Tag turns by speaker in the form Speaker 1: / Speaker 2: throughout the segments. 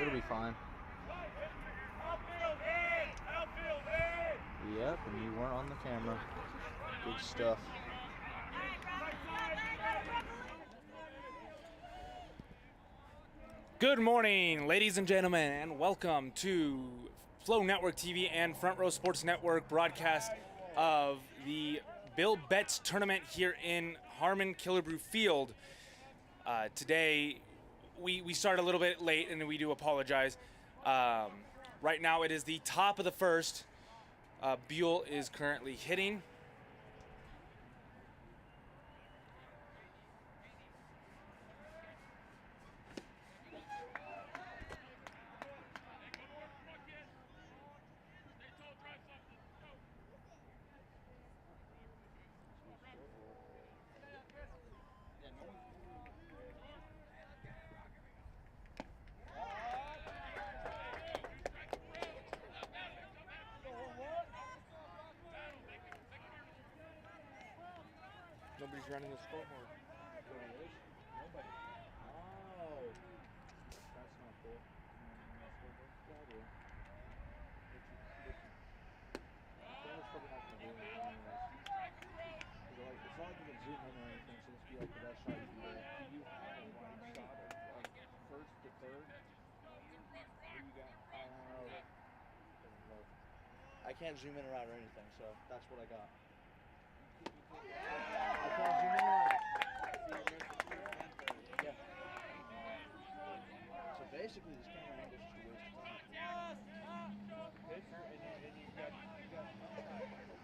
Speaker 1: It'll be fine. Yep, and you weren't on the camera. Good stuff.
Speaker 2: Good morning, ladies and gentlemen, and welcome to Flow Network TV and Front Row Sports Network broadcast of the Bill Betts tournament here in Harmon Killebrew Field. Today, we started a little bit late, and we do apologize. Right now, it is the top of the first. Buhl is currently hitting. Nobody's running the scoreboard.
Speaker 1: Nobody. Oh. That's not cool. It's not like you can zoom in or anything, so this be like the best shot you can get.
Speaker 3: Do you have a line shot of first to third? What do you got?
Speaker 1: I can't zoom in or out or anything, so that's what I got. I can't zoom in or out. Yeah. So basically, this camera angle is just a waste of time.
Speaker 3: Pitcher, and you've got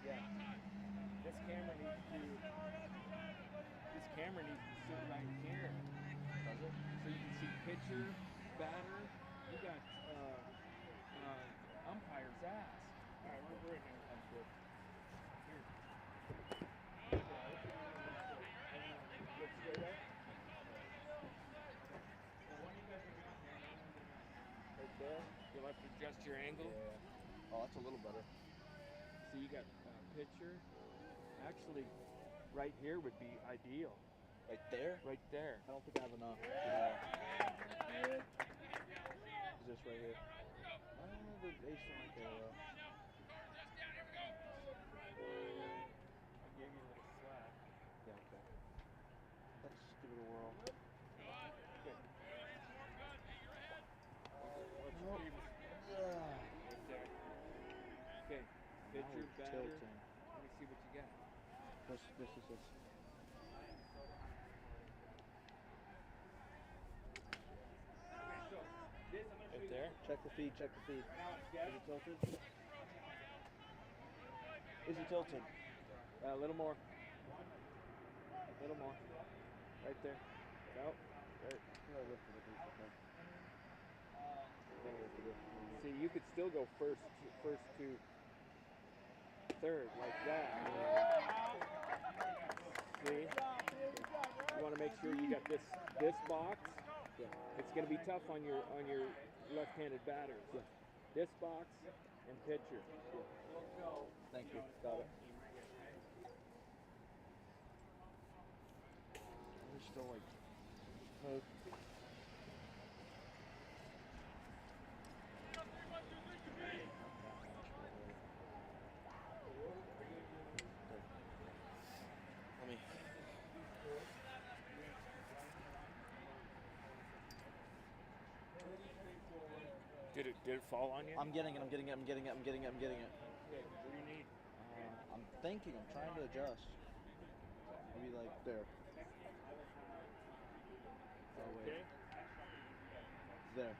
Speaker 1: Yeah.
Speaker 3: this camera needs to sit right here.
Speaker 1: Does it?
Speaker 3: So you can see pitcher, batter. You got umpire's ass. All right, we're in here. That's good. Here. Look straight up. Right there. You'll have to adjust your angle.
Speaker 1: Yeah. Oh, that's a little better.
Speaker 3: So you got pitcher. Actually, right here would be ideal.
Speaker 1: Right there?
Speaker 3: Right there.
Speaker 1: I don't think I have enough. Is this right here? The ace one right there, though.
Speaker 3: I gave you a little slack.
Speaker 1: Yeah, okay. Let's just give it a whirl.
Speaker 3: Okay. What's your previous? Right there. Okay. Pitcher,
Speaker 1: Now we're
Speaker 3: batter.
Speaker 1: tilting.
Speaker 3: Let me see what you got.
Speaker 1: This.
Speaker 3: Right there.
Speaker 1: Check the feed. Is it tilted? Is it tilted?
Speaker 3: A little more. Right there. No. Right. See, you could still go first to third like that. See? You want to make sure you got this box.
Speaker 1: Yeah.
Speaker 3: It's going to be tough on your left-handed batters.
Speaker 1: Yeah.
Speaker 3: This box and pitcher.
Speaker 1: Thank you. Got it. We're still like. Let me.
Speaker 3: Did it fall on you?
Speaker 1: I'm getting it.
Speaker 3: Okay, what do you need?
Speaker 1: I'm trying to adjust. Maybe like there. Oh, wait.
Speaker 3: Okay.
Speaker 1: There.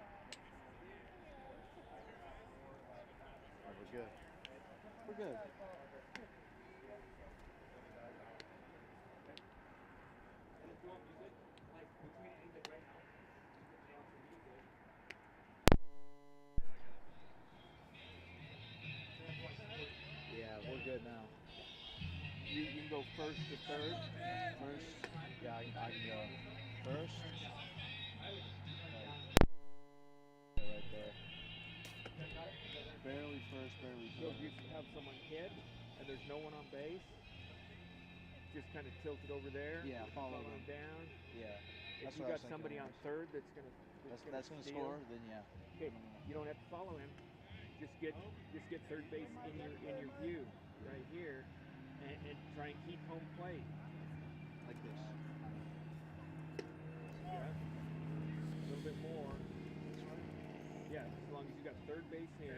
Speaker 1: Oh, we're good. We're good. Yeah, we're good now.
Speaker 3: You can go first to third.
Speaker 1: First, yeah, I can go first. Right there. Barely first, barely
Speaker 3: So
Speaker 1: third.
Speaker 3: if you have someone hit and there's no one on base, just kind of tilt it over there.
Speaker 1: Yeah, follow them
Speaker 3: down.
Speaker 1: Yeah. That's
Speaker 3: you
Speaker 1: what I
Speaker 3: got
Speaker 1: was
Speaker 3: somebody
Speaker 1: thinking.
Speaker 3: on third that's gonna
Speaker 1: That's gonna
Speaker 3: steal,
Speaker 1: score. Then yeah.
Speaker 3: okay, you don't have to follow him. Just get third base in your view right here, and try and keep home plate.
Speaker 1: Like this.
Speaker 3: Yeah. A little bit more. Yeah, as long as you got third base here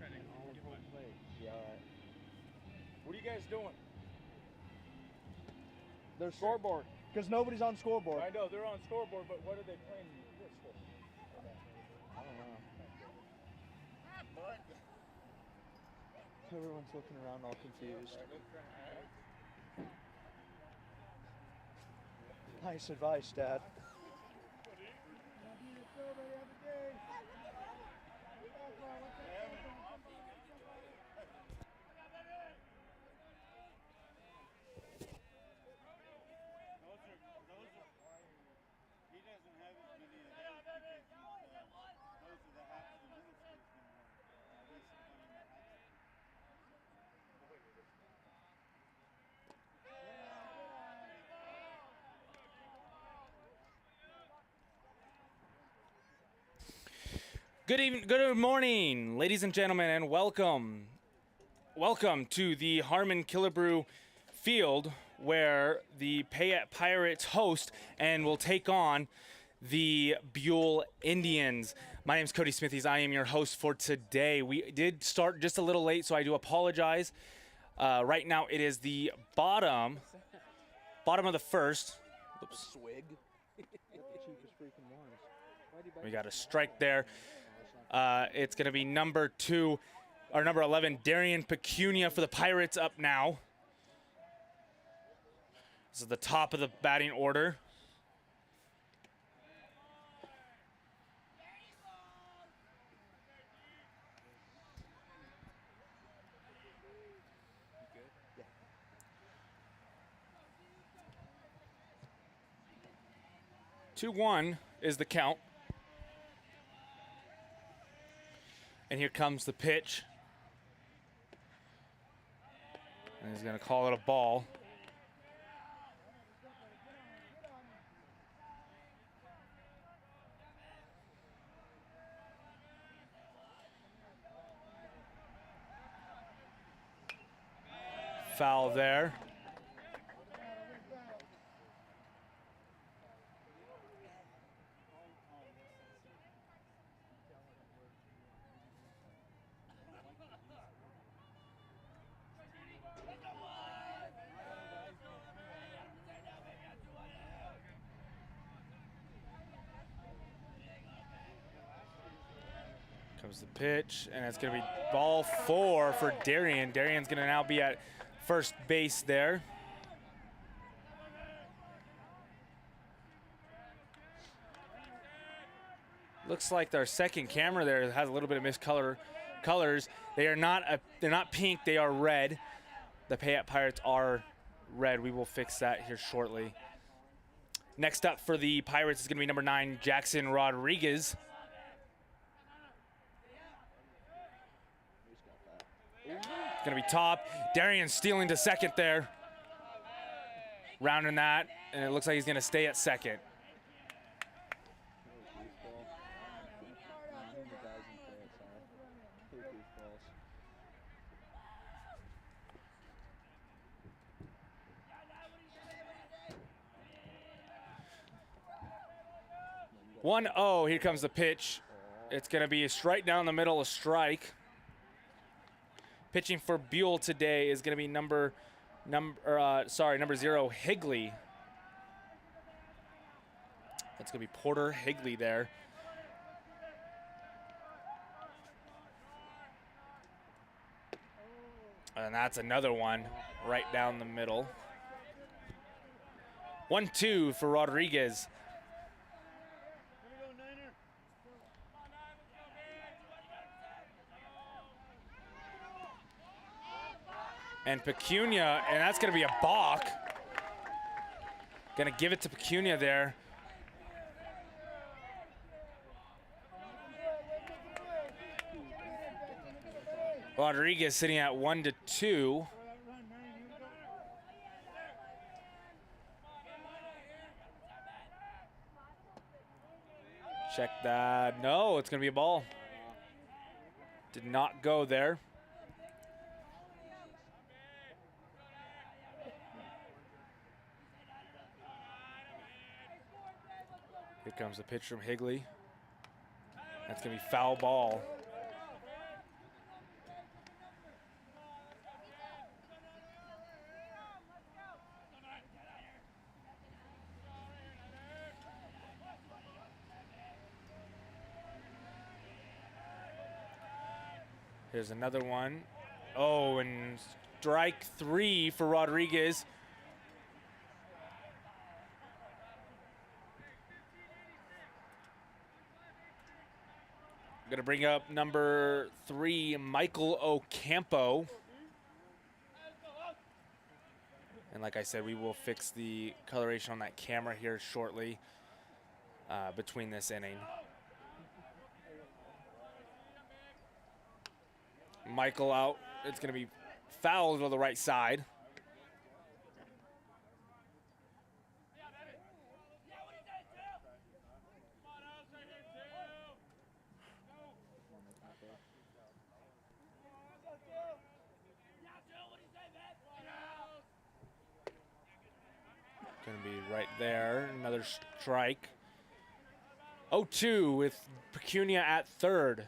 Speaker 3: and all of home plate.
Speaker 1: Yeah. All right.
Speaker 2: What are you guys doing?
Speaker 1: Their scoreboard. Because nobody's on scoreboard.
Speaker 2: I know they're on scoreboard, but what are they playing this for?
Speaker 1: I don't know. Everyone's looking around all confused. Nice advice, Dad.
Speaker 2: Good morning, ladies and gentlemen, and welcome to the Harmon Killebrew field, where the Payette Pirates host and will take on the Buhl Indians. My name is Cody Smithies. I am your host for today. We did start just a little late, so I do apologize. Right now, it is the bottom of the first. Oops.
Speaker 1: Swig. Get the cheapest freaking ones.
Speaker 2: We got a strike there. It's going to be number 11, Darian Pecunia for the Pirates up now. This is the top of the batting order. Yeah. 2-1 is the count. And here comes the pitch. And he's going to call it a ball. Foul there. Comes the pitch, and it's going to be ball 4 for Darian. Darian's going to now be at first base there. Looks like their second camera there has a little bit of colors. They are they're not pink, they are red. The Payette Pirates are red. We will fix that here shortly. Next up for the Pirates is going to be number 9, Jackson Rodriguez. Going to be top. Darian stealing to second there. Rounding that, and it looks like he's going to stay at second. One oh, here comes the pitch. It's going to be a strike down the middle, a strike. Pitching for Buhl today is going to be number 0, Higley. That's going to be Porter Higley there. And that's another one right down the middle. 1-2 for Rodriguez. And Pecunia, and that's going to be a balk. Going to give it to Pecunia there. Rodriguez sitting at 1-2. Check that. No, it's going to be a ball. Did not go there. Here comes the pitch from Higley. That's going to be foul ball. Here's another one. Oh, and strike 3 for Rodriguez. Gonna bring up number 3, Michael Ocampo. And like I said, we will fix the coloration on that camera here shortly between this inning. Michael out. It's going to be fouled to the right side. Going to be right there. Another strike. 0-2 with Pecunia at third.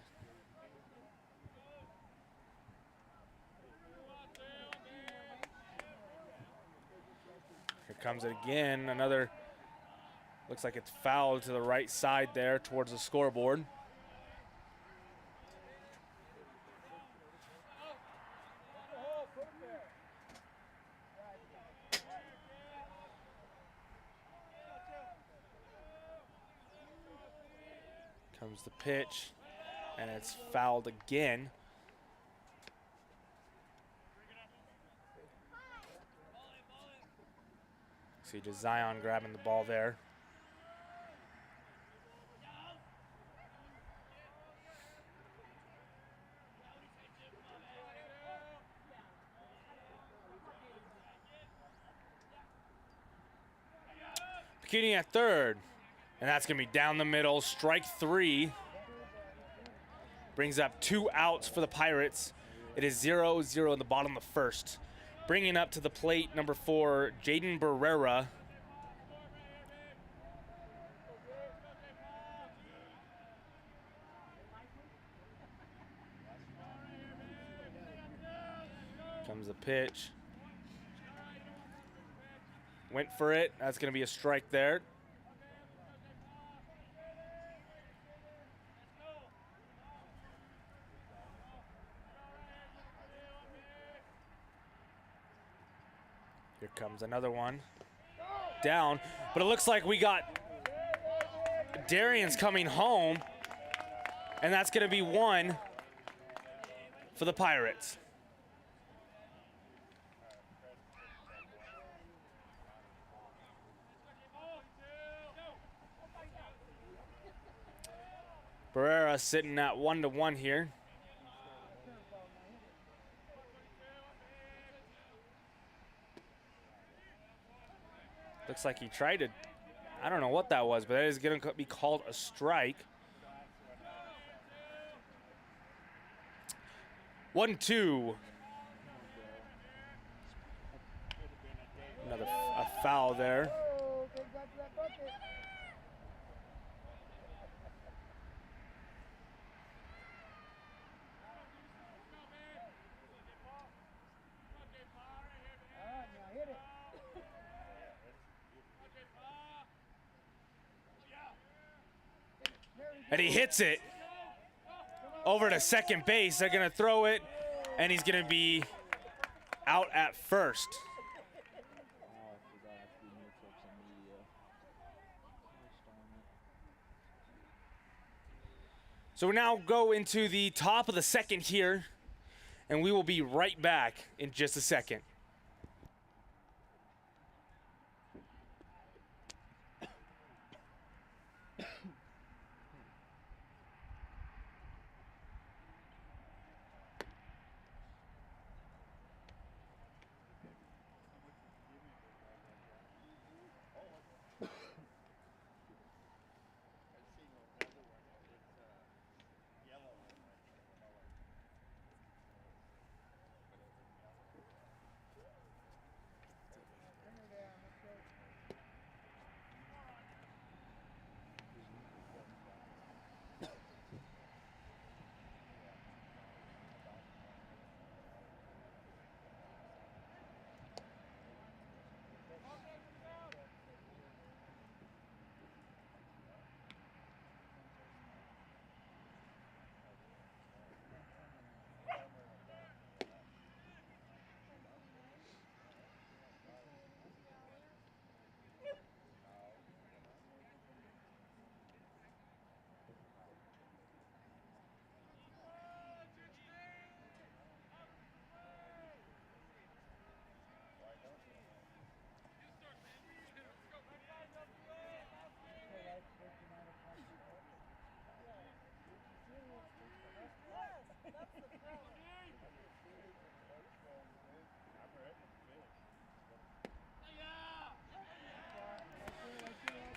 Speaker 2: Here comes it again. Another, looks like it's fouled to the right side there towards the scoreboard. Comes the pitch, and it's fouled again. See Zion grabbing the ball there. Pecunia at third. And that's going to be down the middle. Strike 3. Brings up 2 outs for the Pirates. It is 0-0 in the bottom of the first. Bringing up to the plate, number 4, Jaden Barrera. Comes the pitch. Went for it. That's going to be a strike there. Here comes another one. Down. But it looks like we got Darian's coming home. And that's going to be 1 for the Pirates. Barrera sitting at 1-1 here. Looks like he tried to, I don't know what that was, but that is going to be called a strike. 1-2. Another a foul there. And he hits it over to second base. They're going to throw it, and he's going to be out at first. So we now go into the top of the second here, and we will be right back in just a second.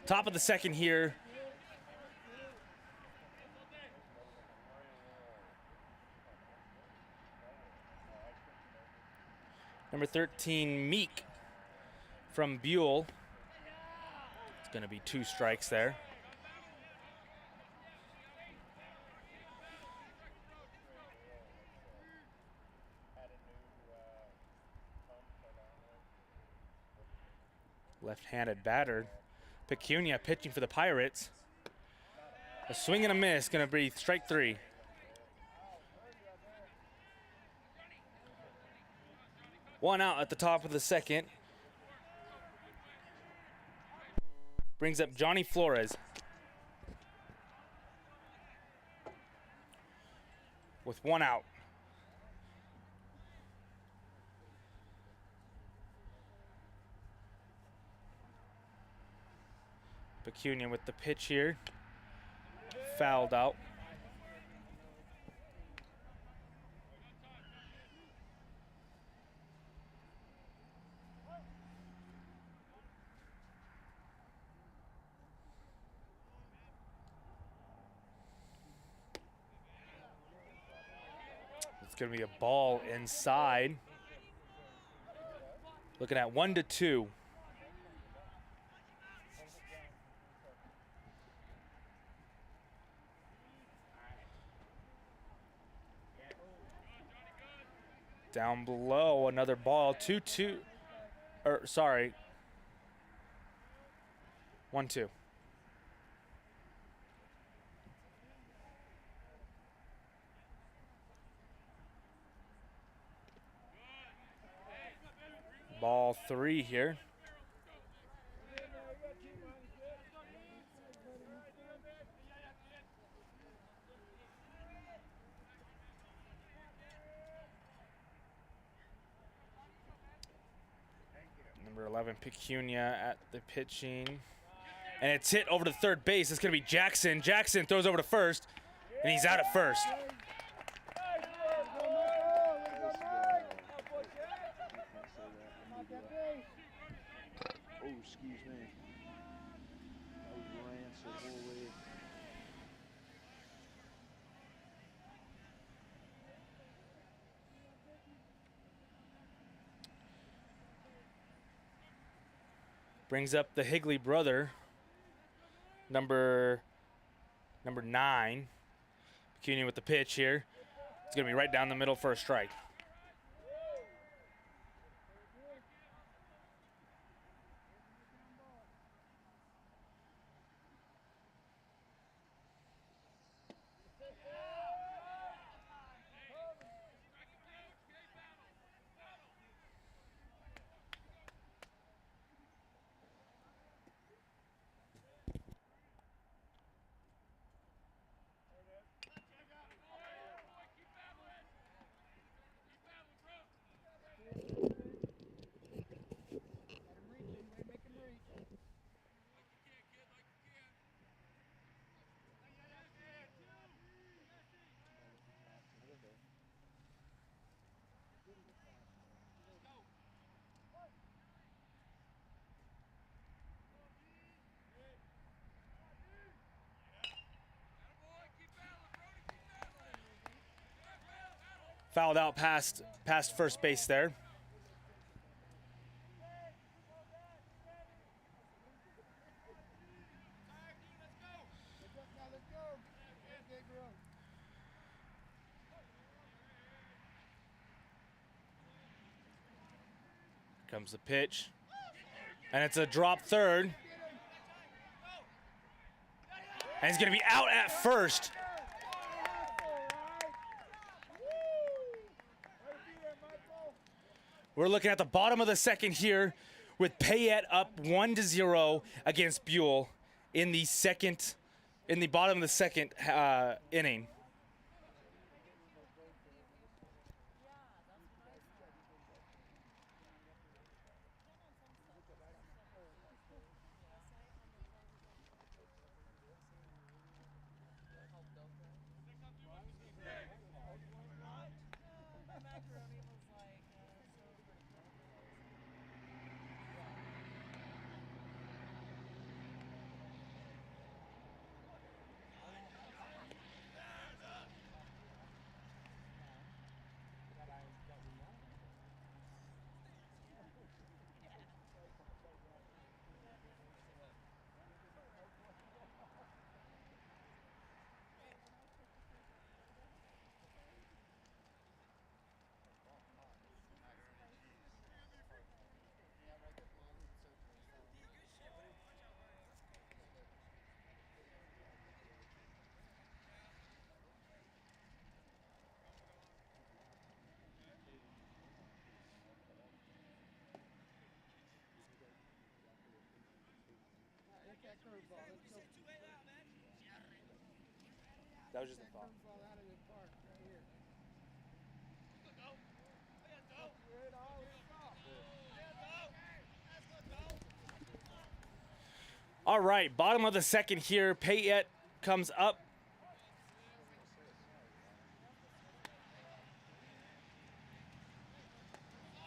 Speaker 2: Top of the second here. Number 13, Meek from Buhl. It's going to be 2 strikes there. Left-handed batter. Pecunia pitching for the Pirates. A swing and a miss, going to be strike 3. One out at the top of the second. Brings up Johnny Flores. With 1 out. Pecunia with the pitch here. Fouled out. It's going to be a ball inside. Looking at 1-2. Down below, another ball, 2-2, or sorry, 1-2. Ball 3 here. Number 11, Pecunia at the pitching. And it's hit over to third base. It's going to be Jackson. Jackson throws over to first, and he's out at first.
Speaker 1: Oh, excuse me. That was rancid. Holy.
Speaker 2: Brings up the Higley brother, number 9. Pecunia with the pitch here. It's going to be right down the middle for a strike. Fouled out past first base there. Comes the pitch. And it's a drop third. And he's going to be out at first. We're looking at the bottom of the second here with Payette up 1-0 against Buhl in the bottom of the second inning. That was just a thought. All right, bottom of the second here. Payette comes up.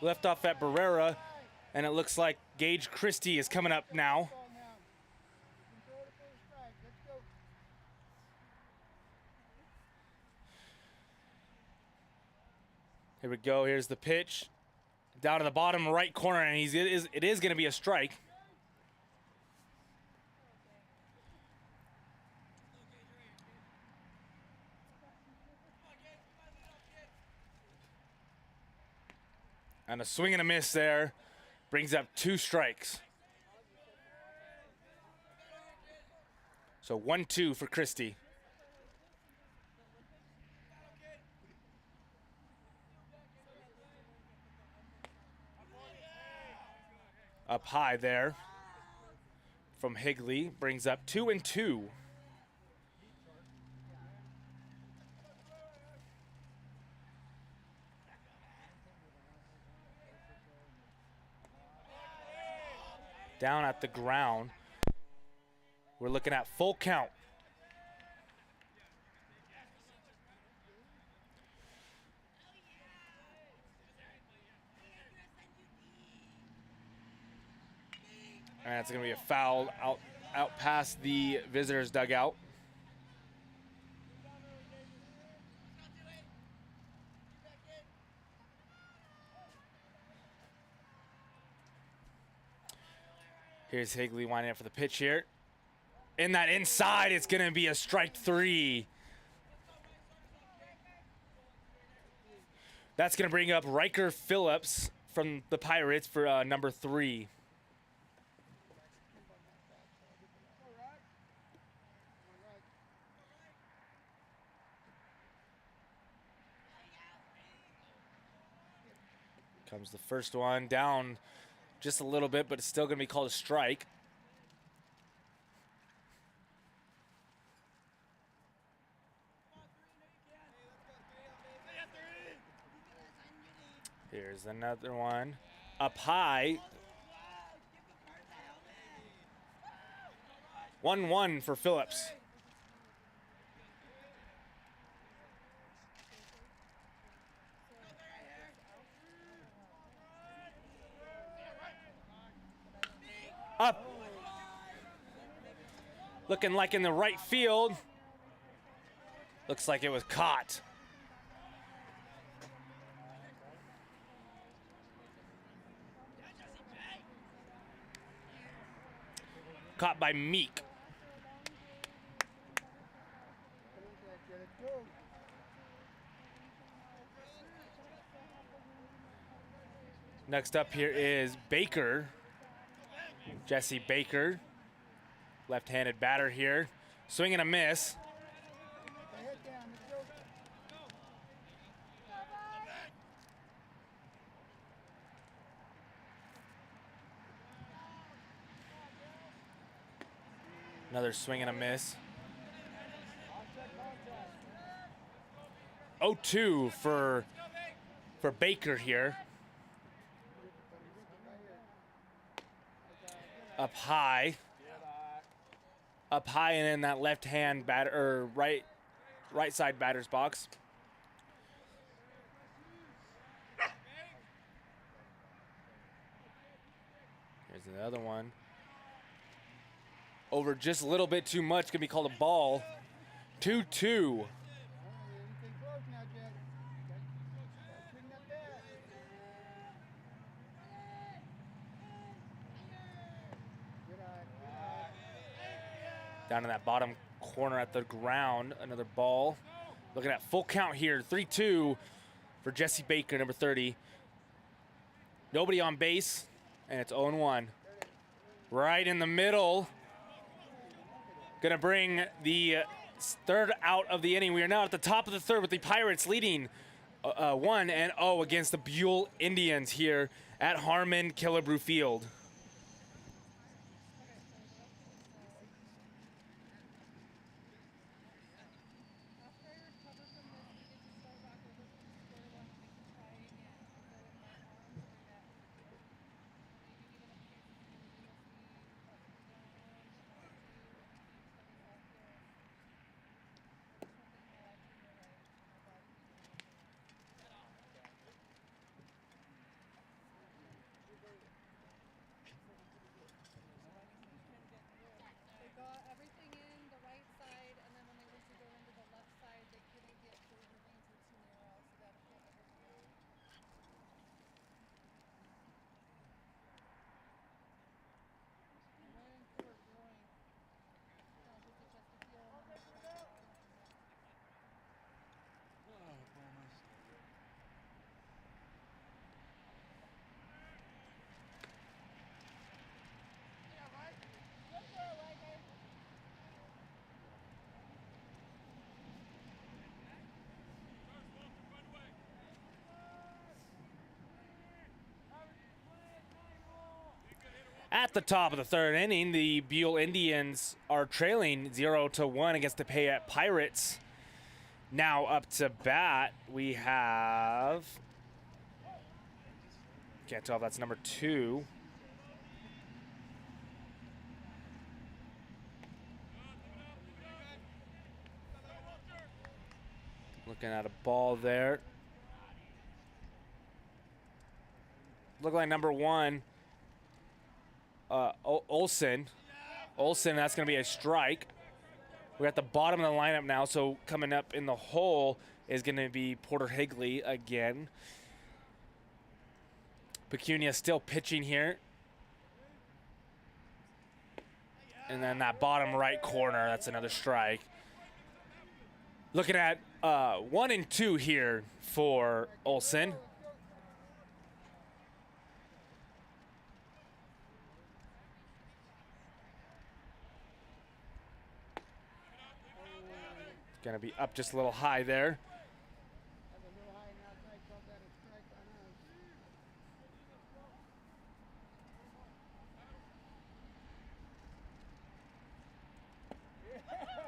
Speaker 2: Left off at Barrera, and it looks like Gage Christie is coming up now. Here we go. Here's the pitch. Down to the bottom right corner, and it is going to be a strike. And a swing and a miss there brings up 2 strikes. So 1-2 for Christie. Up high there from Higley brings up 2-2. Down at the ground. We're looking at full count. And it's going to be a foul out past the visitors' dugout. Here's Higley winding up for the pitch here. In that inside, it's going to be a strike 3. That's going to bring up Riker Phillips from the Pirates for number 3. Comes the first one down just a little bit, but it's still going to be called a strike. Here's another one. Up high. 1-1 for Phillips. Up. Looking like in the right field. Looks like it was caught. Caught by Meek. Next up here is Baker. Jesse Baker, left-handed batter here. Swing and a miss. Another swing and a miss. 0-2 for Baker here. Up high and in that left-hand batter or right side batter's box. Here's another one. Over just a little bit too much, gonna be called a ball. 2-2. Down in that bottom corner at the ground, another ball. Looking at full count here, 3-2 for Jesse Baker, number 30. Nobody on base, and it's 0-1. Right in the middle. Gonna bring the third out of the inning. We are now at the top of the third with the Pirates leading 1-0 against the Buhl Indians here at Harmon Killebrew Field. At the top of the third inning, the Buhl Indians are trailing 0-1 against the Payette Pirates. Now up to bat, we have, can't tell if that's number 2. Looking at a ball there. Look like number 1, Olsen. Olsen, that's going to be a strike. We're at the bottom of the lineup now, so coming up in the hole is going to be Porter Higley again. Pecunia still pitching here. And then that bottom right corner, that's another strike. Looking at 1 and 2 here for Olsen. Gonna be up just a little high there.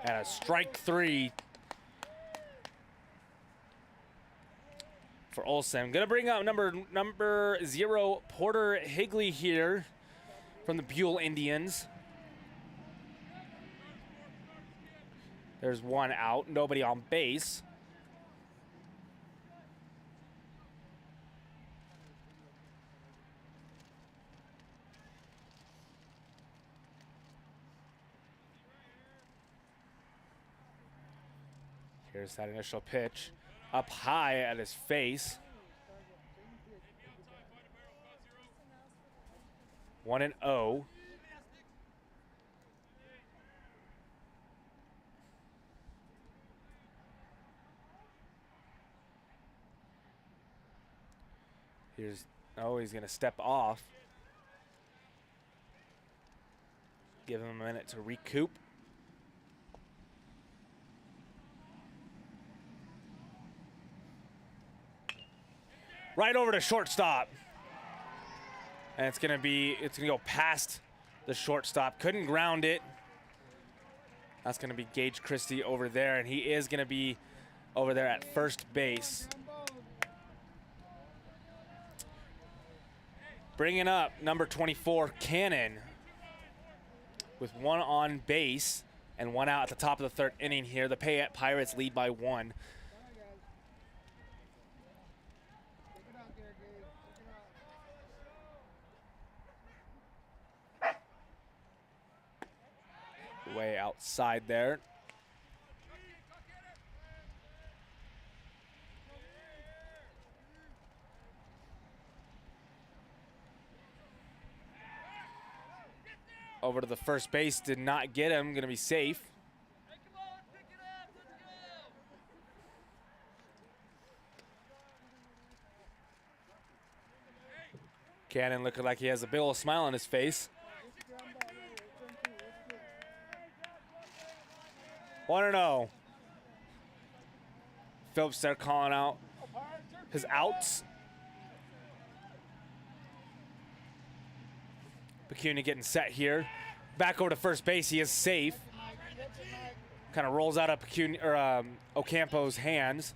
Speaker 2: And a strike 3 for Olsen. Gonna bring up number 0, Porter Higley here from the Buhl Indians. There's 1 out, nobody on base. Here's that initial pitch. Up high at his face. 1-0. He's going to step off. Give him a minute to recoup. Right over to shortstop. And it's going to go past the shortstop. Couldn't ground it. That's going to be Gage Christie over there, and he is going to be over there at first base. Bringing up number 24, Cannon, with 1 on base and 1 out at the top of the third inning here. The Payette Pirates lead by 1. Way outside there. Over to the first base, did not get him, gonna be safe. Cannon looking like he has a big old smile on his face. 1-0. Phillips there calling out his outs. Pecunia getting set here. Back over to first base, he is safe. Kind of rolls out of Ocampo's hands.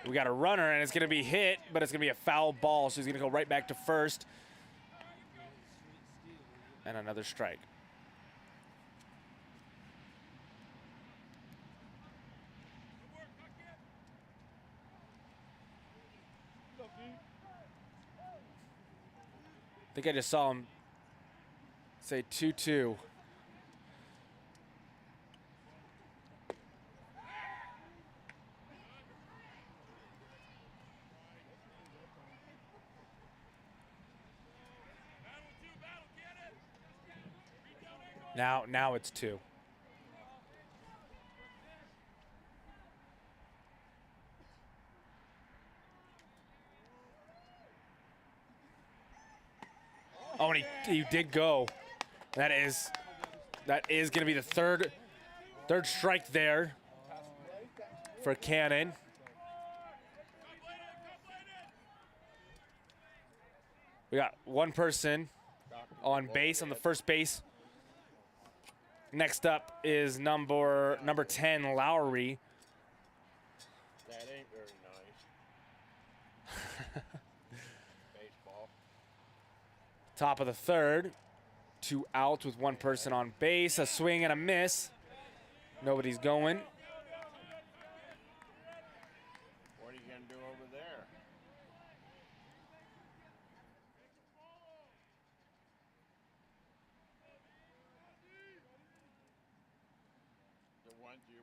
Speaker 2: We got a runner, and it's going to be hit, but it's going to be a foul ball, so he's going to go right back to first. And another strike. I think I just saw him say 2-2. Now it's 2. Oh, and he did go. That is going to be the third strike there for Cannon. We got one person on base, on the first base. Next up is number 10, Lowry.
Speaker 4: That ain't very nice. Baseball.
Speaker 2: Top of the third. 2 outs with one person on base. A swing and a miss. Nobody's going.
Speaker 4: What are you going to do over there?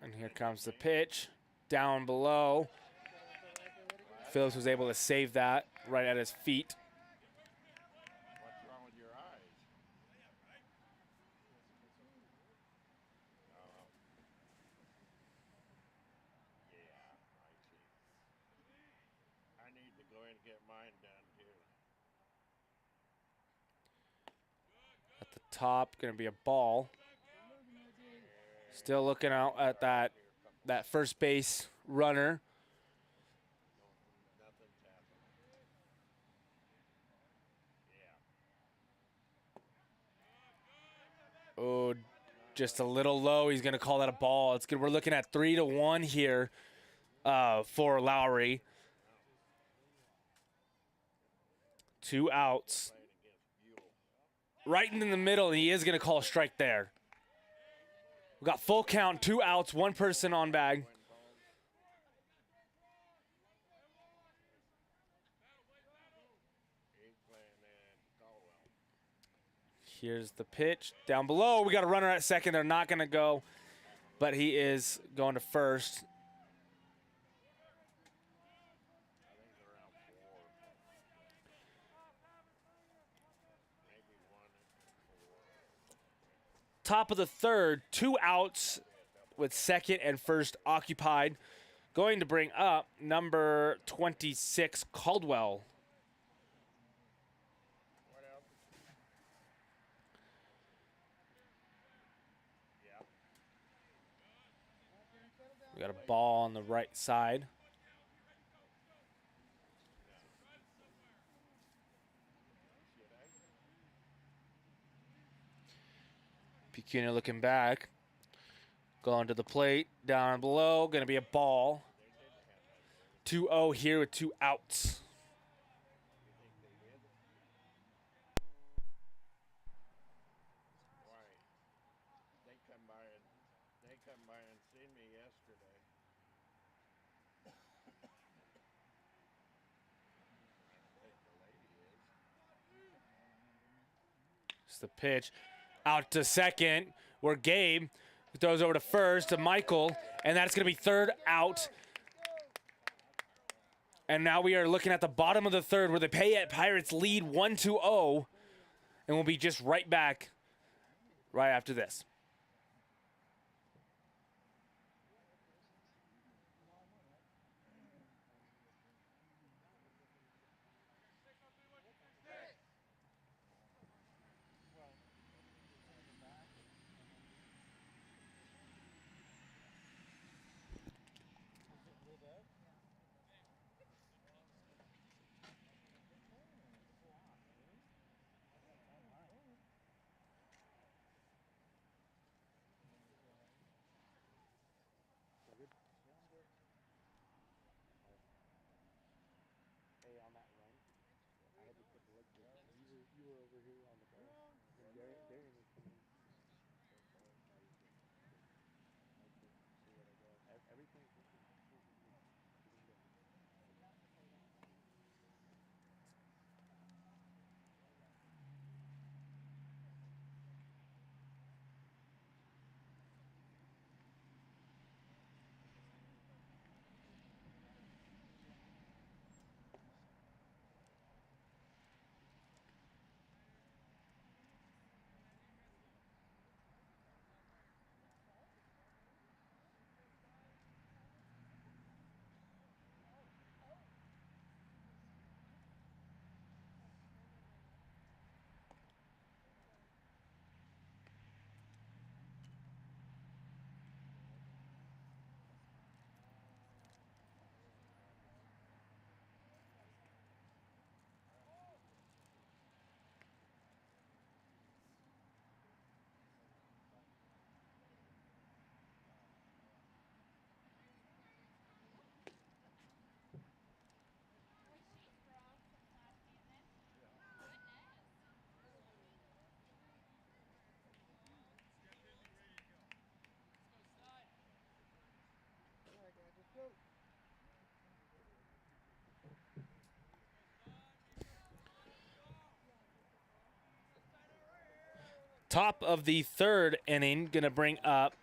Speaker 2: And here comes the pitch. Down below. Phillips was able to save that right at his feet.
Speaker 4: What's wrong with your eyes? Yeah, I see. I need to go in and get mine done too.
Speaker 2: At the top, going to be a ball. Still looking out at that first base runner.
Speaker 4: Nothing's happening. Yeah.
Speaker 2: Oh, just a little low. He's going to call that a ball. It's good. We're looking at 3-1 here for Lowry. 2 outs. Right in the middle, and he is going to call a strike there. We got full count, 2 outs, 1 person on bag. Here's the pitch. Down below, we got a runner at second. They're not going to go, but he is going to first. Top of the third, 2 outs with second and first occupied. Going to bring up number 26, Caldwell. We got a ball on the right side. Pecuna looking back. Going to the plate. Down below. Going to be a ball. 2-0 here with 2 outs.
Speaker 4: Why? They come by and seen me yesterday.
Speaker 2: It's the pitch. Out to second. Where Gabe throws over to first to Michael. And that's going to be third out. And now we are looking at the bottom of the third where the Payette Pirates lead 1-0. And we'll be just right back right after this. Top of the third inning, going to bring up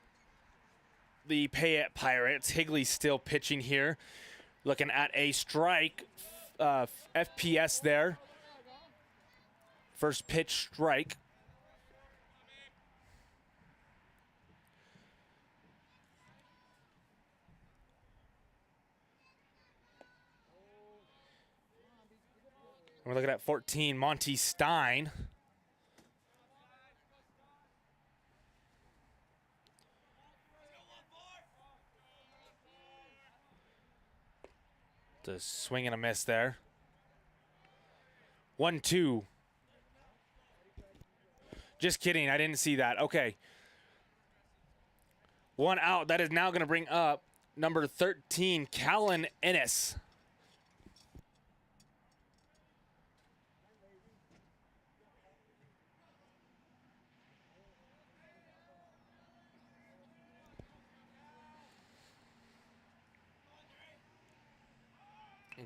Speaker 2: the Payette Pirates. Higley's still pitching here. Looking at a strike, FPS there. First pitch strike. We're looking at 14, Monty Stein. The swing and a miss there. 1-2. Just kidding, I didn't see that. Okay. One out. That is now going to bring up number 13, Callan Ennis.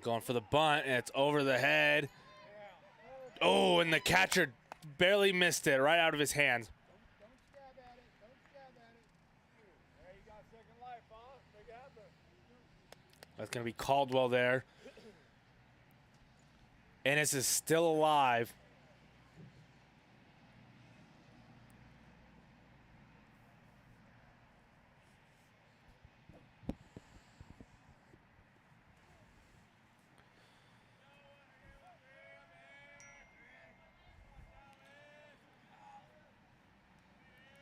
Speaker 2: Going for the bunt, and it's over the head. Oh, and the catcher barely missed it right out of his hands. That's going to be Caldwell there. Ennis is still alive.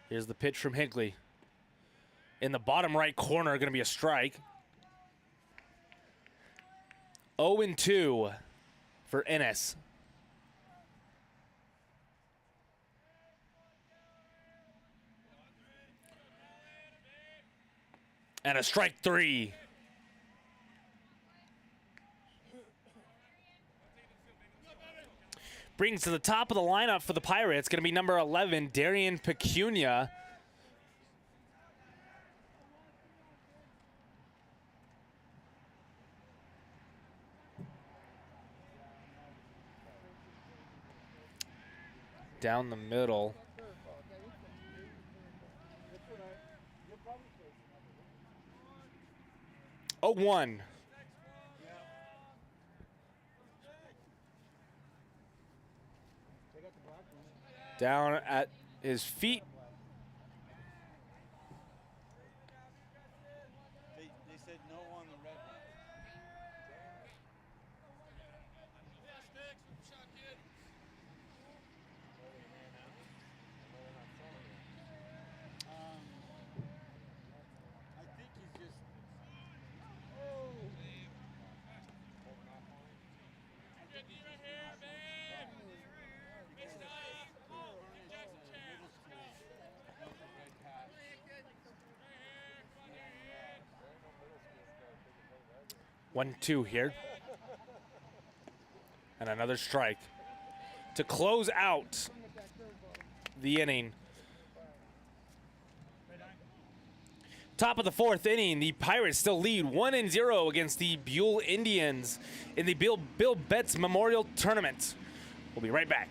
Speaker 2: Here's the pitch from Higley. In the bottom right corner, going to be a strike. 0-2 for Ennis. And a strike 3. Brings to the top of the lineup for the Pirates, going to be number 11, Darian Pecunia. Down the middle. Oh, 1. Down at his feet.
Speaker 1: They said no on the red one. I think he's just.
Speaker 2: One, 2 here. And another strike to close out the inning. Top of the fourth inning, the Pirates still lead 1-0 against the Buhl Indians in the Bill Betts Memorial Tournament. We'll be right back.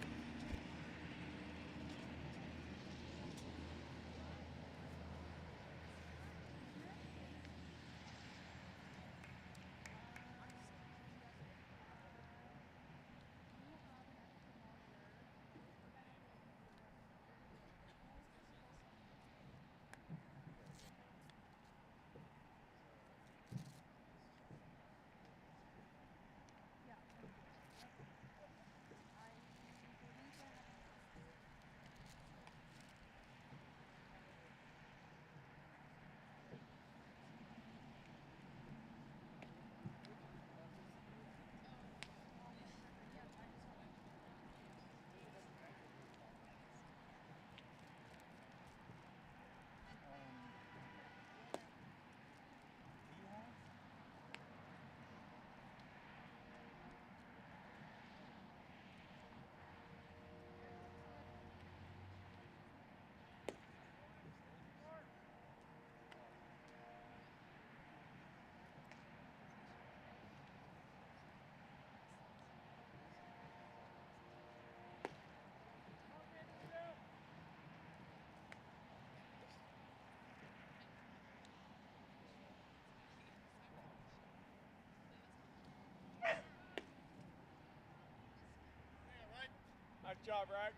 Speaker 3: job, Rag.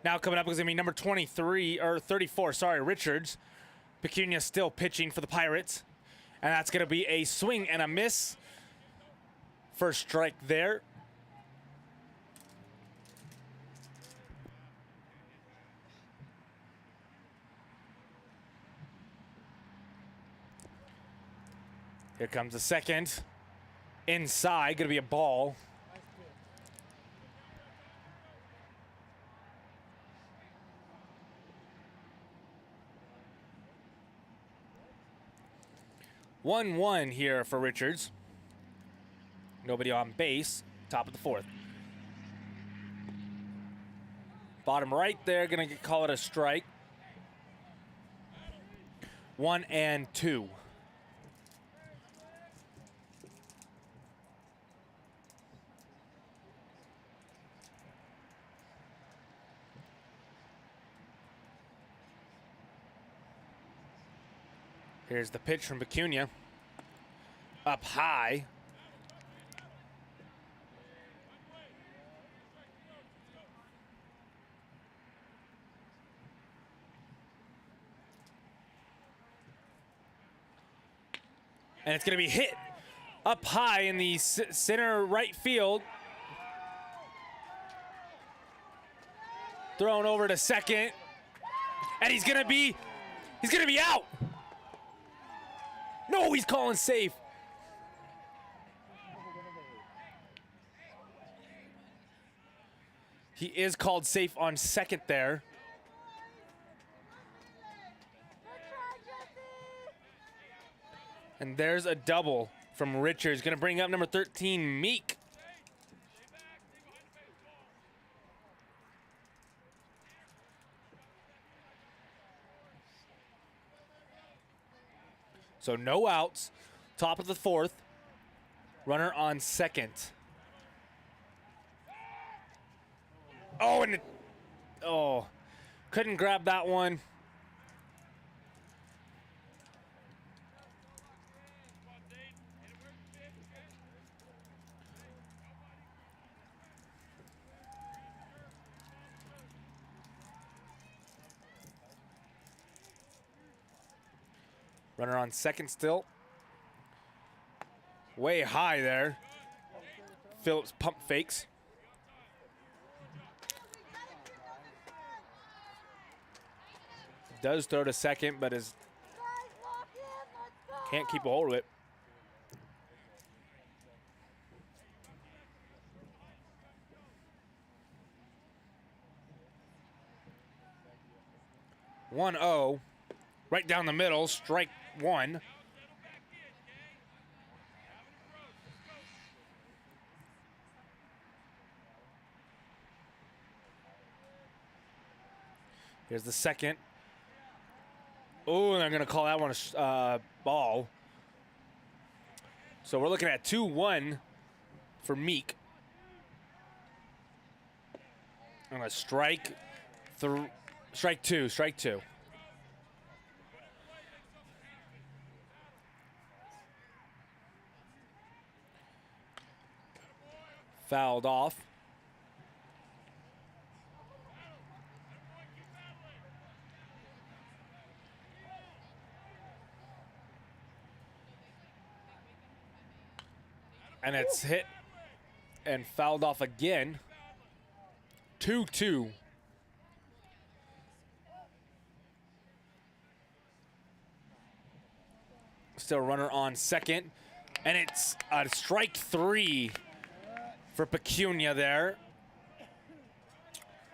Speaker 2: Now coming up is going to be number 23, or 34, sorry, Richards. Pecunia still pitching for the Pirates. And that's going to be a swing and a miss. First strike there. Here comes the second. Inside, going to be a ball. One here for Richards. Nobody on base. Top of the fourth. Bottom right there, gonna call it a strike. 1-2. Here's the pitch from Pecunia. Up high. And it's going to be hit up high in the center right field. Thrown over to second. And he's going to be out. No, he's calling safe. He is called safe on second there. And there's a double from Richards. Going to bring up number 13, Meek. So no outs. Top of the fourth. Runner on second. Oh, and couldn't grab that one. Runner on second still. Way high there. Phillips pump fakes. Does throw to second, but can't keep a hold of it. One oh, right down the middle, strike one. Here's the second. Oh, and they're going to call that one a ball. So we're looking at 2-1 for Meek. And a strike two. Fouled off. And it's hit and fouled off again. 2-2. Still runner on second. And it's a strike three for Pecunia there.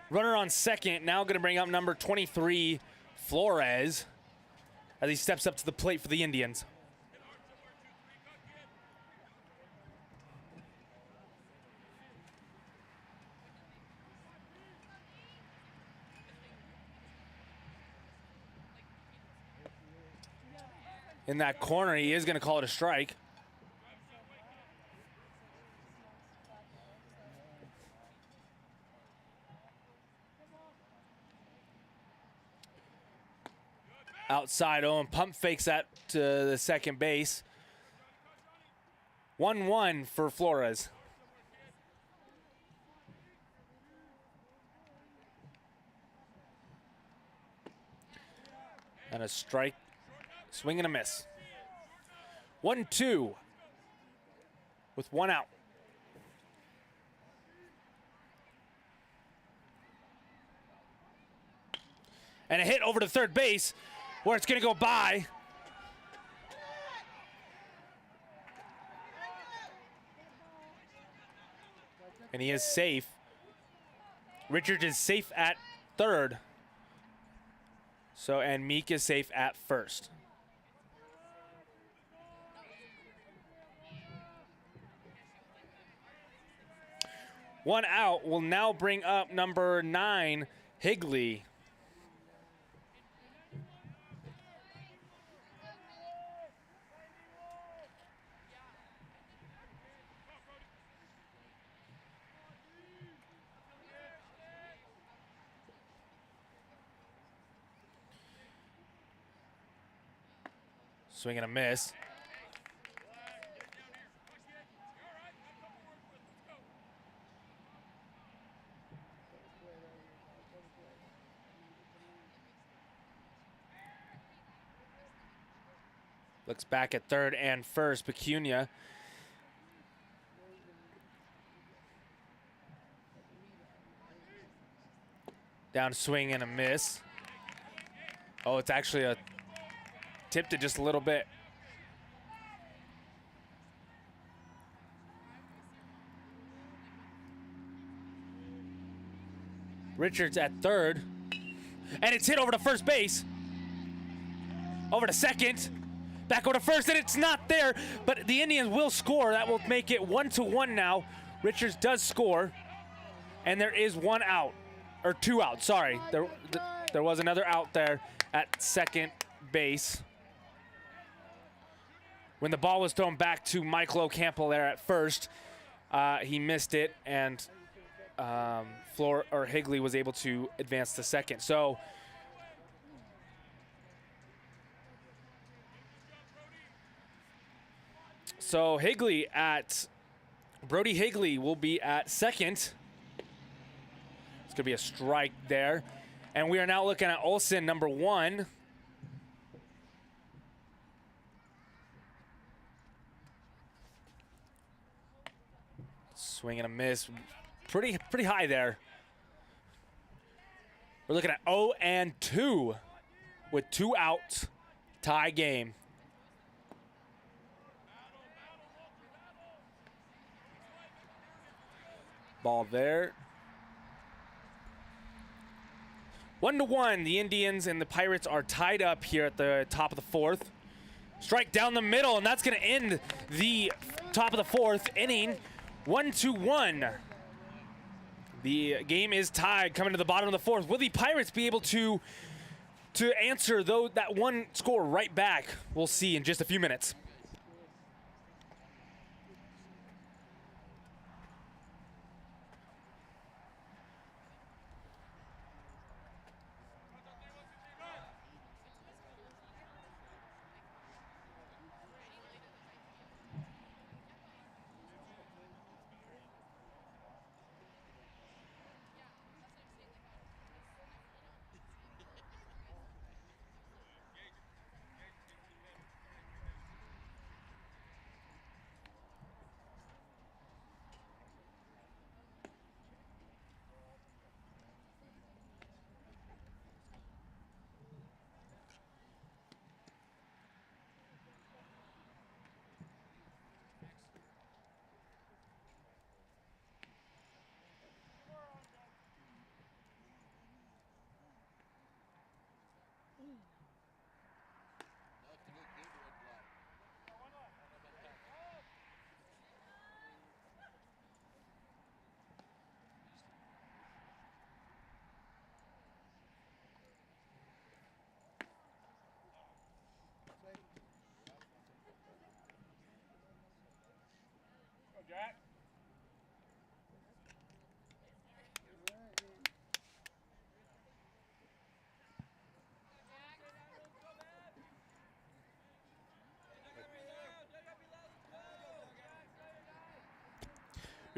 Speaker 2: Runner on second. Now going to bring up number 23, Flores, as he steps up to the plate for the Indians. In that corner, he is going to call it a strike. outside. Owen pump fakes that to the second base. 1-1 for Flores. And a strike, swing and a miss. 1-2 with 1 out. And a hit over to third base where it's going to go by. And he is safe. Richards is safe at third. So, and Meek is safe at first. One out will now bring up number 9, Higley. Swing and a miss. Looks back at third and first. Pecunia. Down swing and a miss. Oh, it's actually a tipped it just a little bit. Richards at third. And it's hit over to first base. Over to second. Back over to first, and it's not there. But the Indians will score. That will make it 1-1 now. Richards does score. And there is 1 out. Or 2 out, sorry. There was another out there at second base. When the ball was thrown back to Michael Ocampo there at first, he missed it, and Higley was able to advance to second. So Brody Higley will be at second. It's gonna be a strike there. And we are now looking at Olsen, number 1. Swing and a miss. Pretty high there. We're looking at 0-2 with 2 outs. Tie game. Ball there. 1-1. The Indians and the Pirates are tied up here at the top of the 4th. Strike down the middle, and that's going to end the top of the 4th inning. 1-1. The game is tied coming to the bottom of the 4th. Will the Pirates be able to answer that one score right back? We'll see in just a few minutes.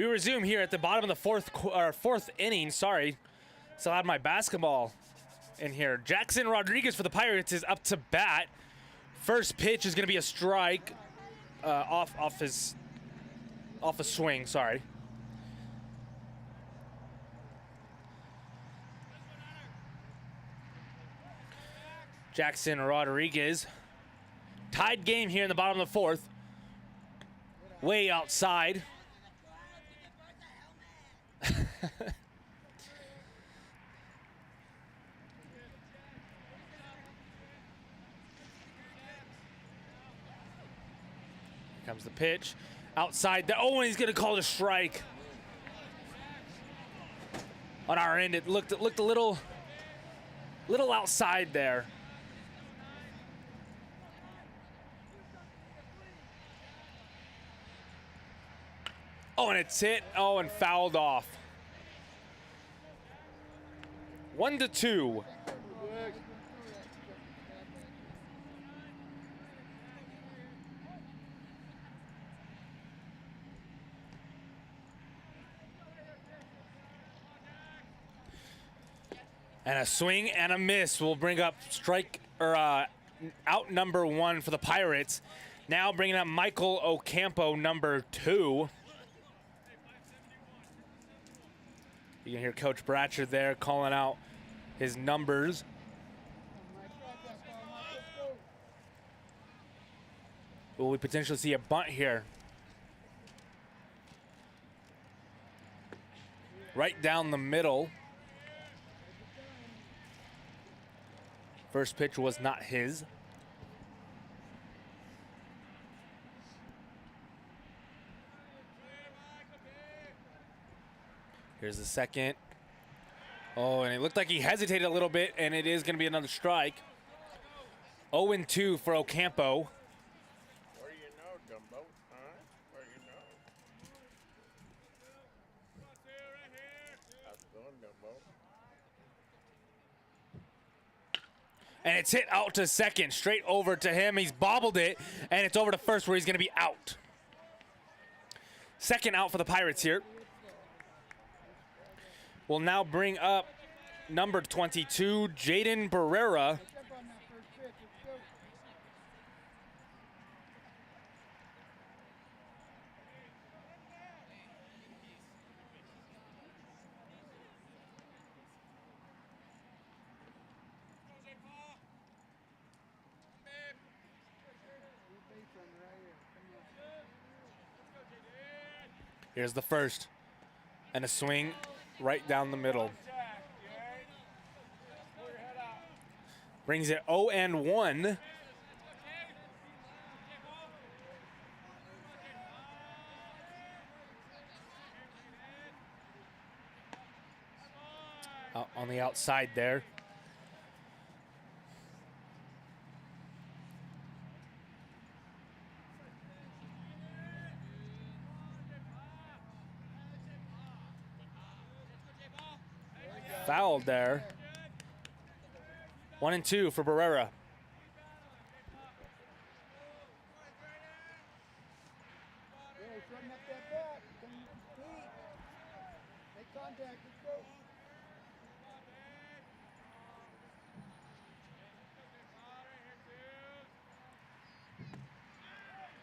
Speaker 2: We resume here at the bottom of the fourth inning. Sorry, still have my basketball in here. Jackson Rodriguez for the Pirates is up to bat. First pitch is going to be a strike off a swing. Sorry. Jackson Rodriguez. Tied game here in the bottom of the fourth. Way outside. Here comes the pitch. Outside. Oh, and he's going to call it a strike. On our end, it looked a little outside there. Oh, and it's hit. Oh, and fouled off. 1-2. And a swing and a miss will bring up out number 1 for the Pirates. Now bringing up Michael Ocampo, number 2. You can hear Coach Bratcher there calling out his numbers. Will we potentially see a bunt here? Right down the middle. First pitch was not his. Here's the second. Oh, and it looked like he hesitated a little bit, and it is going to be another strike. 0-2 for Ocampo.
Speaker 4: Where you know, Dumbo? Huh? Where you know? How's it going, Dumbo?
Speaker 2: And it's hit out to second, straight over to him. He's bobbled it, and it's over to first where he's going to be out. Second out for the Pirates here. We'll now bring up number 22, Jaden Barrera. Here's the first. And a swing right down the middle. Brings it 0-1. On the outside there. Fouled there. 1-2 for Barrera.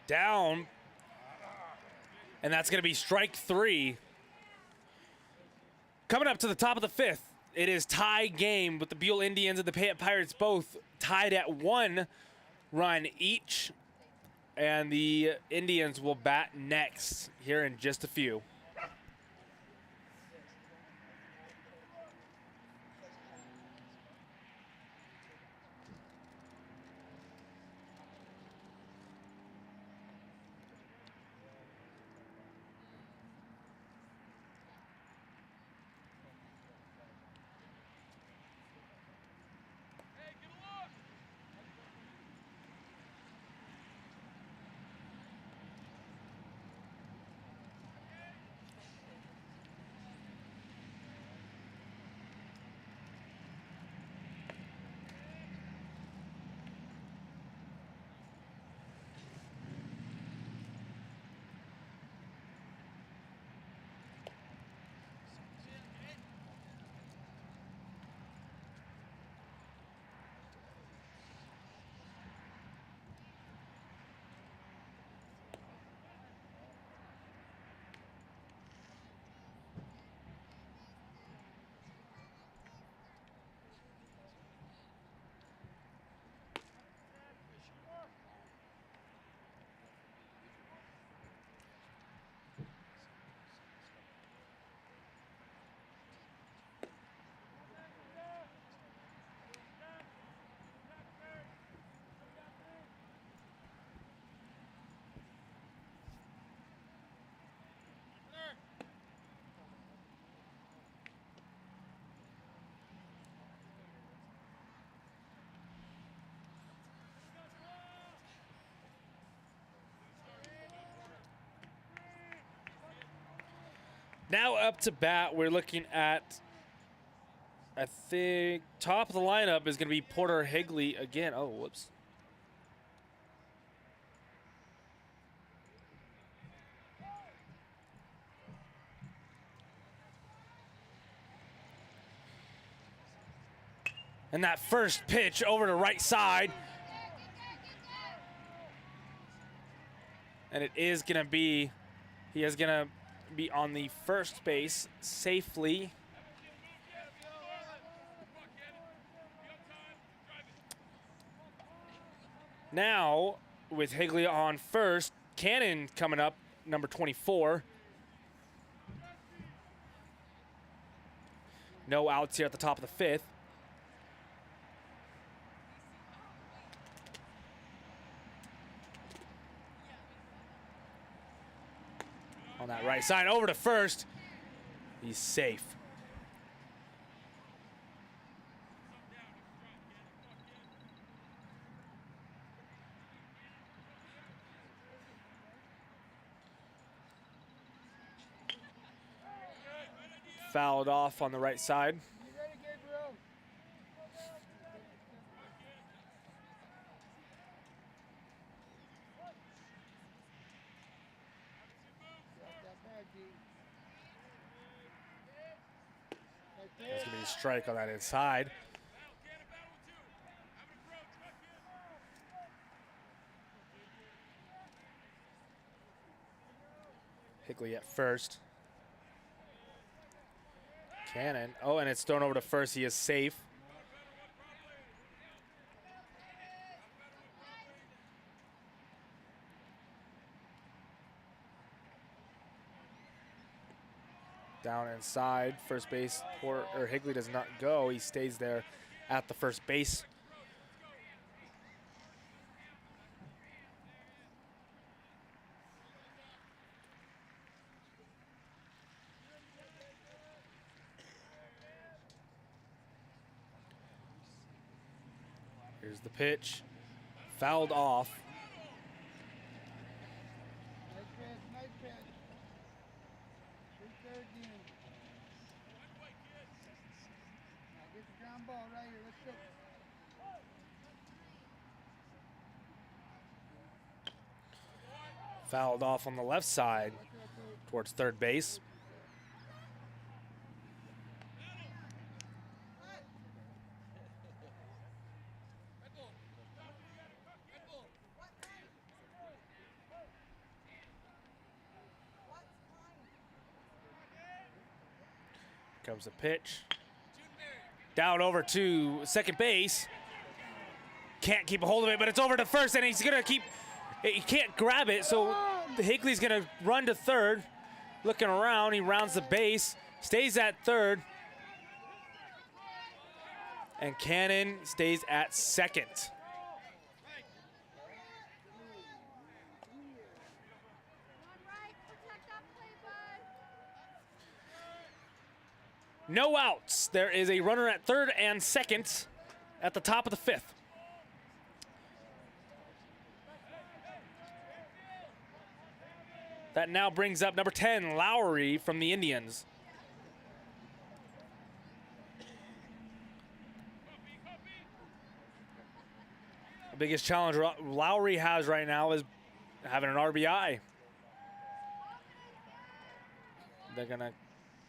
Speaker 2: Down. And that's going to be strike 3. Coming up to the top of the 5th. It is tie game with the Buhl Indians and the Payette Pirates both tied at 1 run each. And the Indians will bat next here in just a few. Now up to bat, we're looking at, I think, top of the lineup is going to be Porter Higley again. Oh, whoops. And that first pitch over to right side. And it is going to be, he is going to be on the first base safely. Now, with Higley on first, Cannon coming up, number 24. No outs here at the top of the fifth. On that right side, over to first. He's safe. Fouled off on the right side. There's going to be a strike on that inside. Higley at first. Cannon. Oh, and it's thrown over to first. He is safe. Down inside, first base, Higley does not go. He stays there at the first base. Here's the pitch, fouled off. Fouled off on the left side towards third base. Comes the pitch. Down over to second base. Can't keep a hold of it, but it's over to first, and he's gonna keep. He can't grab it, so Higley's gonna run to third. Looking around, he rounds the base, stays at third, and Cannon stays at second. No outs. There is a runner at third and second at the top of the fifth. That now brings up number 10, Lowry from the Indians. The biggest challenge Lowry has right now is having an RBI. They're going to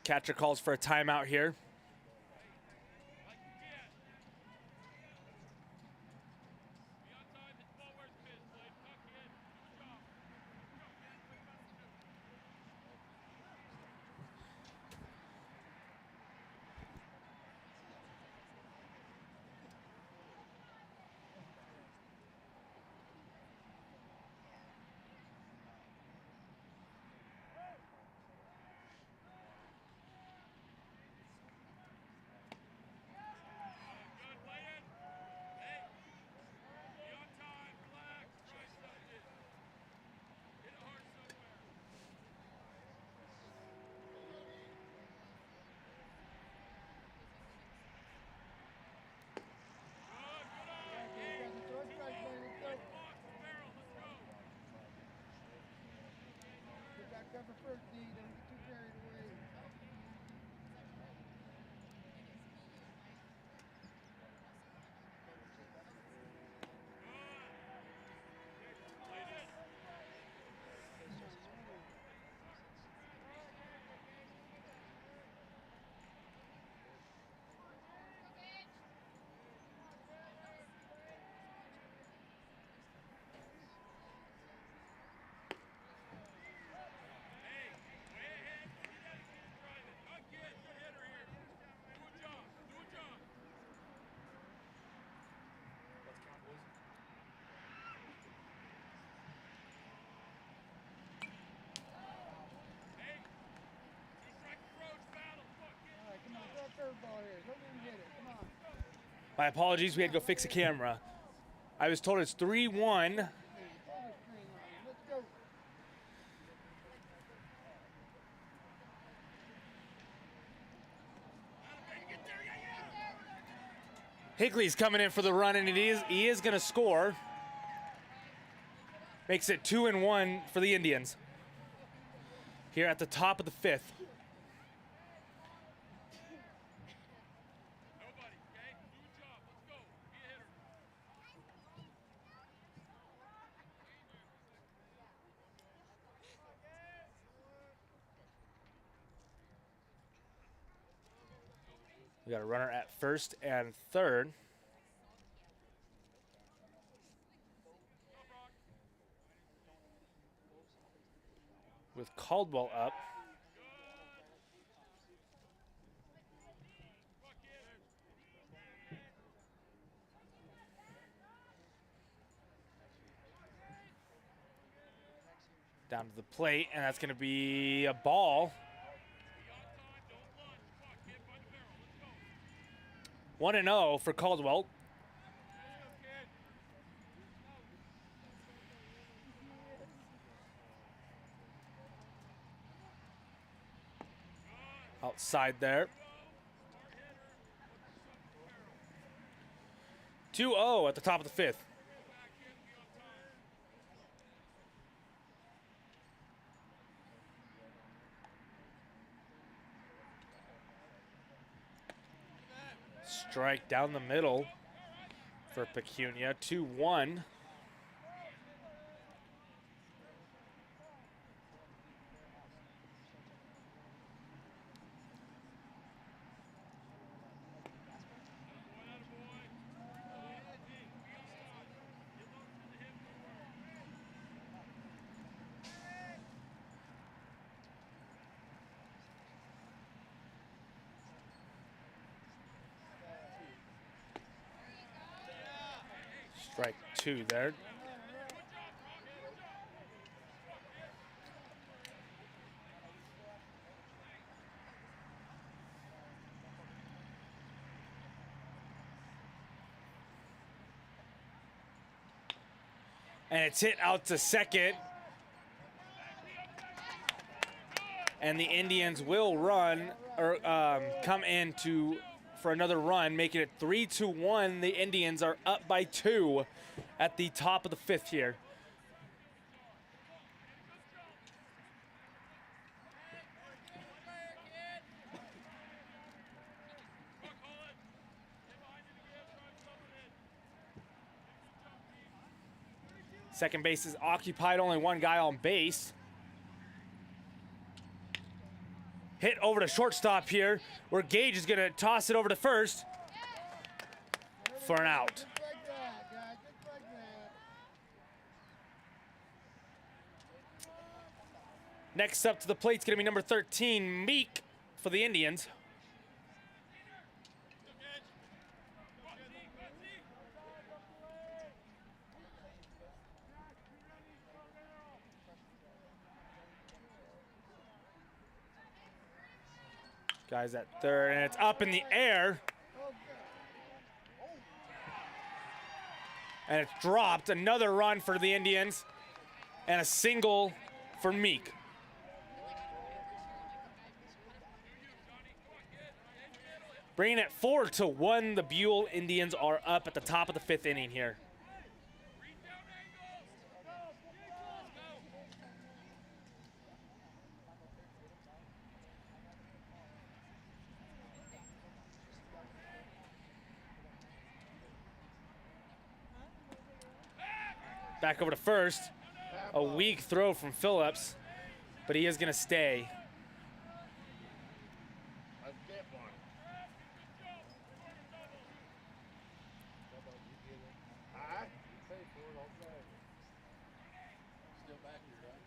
Speaker 2: catcher calls for a timeout here.
Speaker 5: Cover first, D. Don't get too carried away.
Speaker 2: My apologies, we had to go fix a camera. I was told it's 3-1. Higley's coming in for the run, and he is going to score. Makes it 2-1 for the Indians here at the top of the 5th. We got a runner at first and third. With Caldwell up. Down to the plate, and that's going to be a ball. 1-0 for Caldwell. Outside there. 2-0 at the top of the 5th. Strike down the middle for Pecunia. 2-1. Strike 2 there. And it's hit out to second. And the Indians will run or come in for another run, making it 3-1. The Indians are up by 2 at the top of the 5th here. Second base is occupied, only one guy on base. Hit over to shortstop here, where Gage is going to toss it over to first for an out. Next up to the plate is going to be number 13, Meek, for the Indians. Guys at third, and it's up in the air. And it's dropped. Another run for the Indians, and a single for Meek. Bringing it 4-1, the Buhl Indians are up at the top of the 5th inning here. Back over to first. A weak throw from Phillips, but he is going to stay.
Speaker 4: Let's get one. Huh?
Speaker 1: Still back here, right?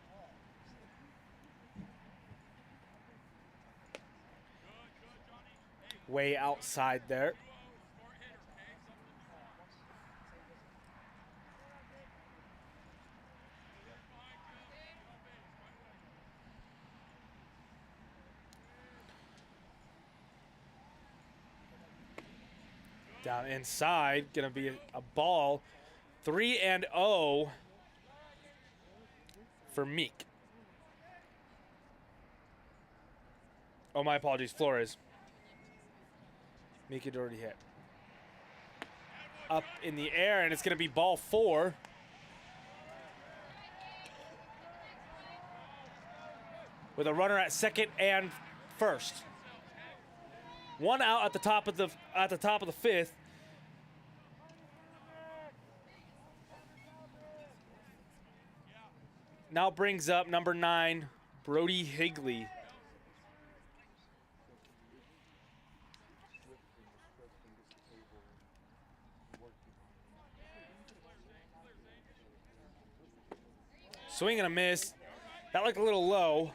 Speaker 2: Way outside there. Down inside, gonna be a ball. 3-0 for Meek. Oh, my apologies, Flores. Meek had already hit. Up in the air, and it's gonna be ball 4. With a runner at second and first. 1 out at the top of the 5th. Now brings up number 9, Brody Higley. Swing and a miss. That looked a little low.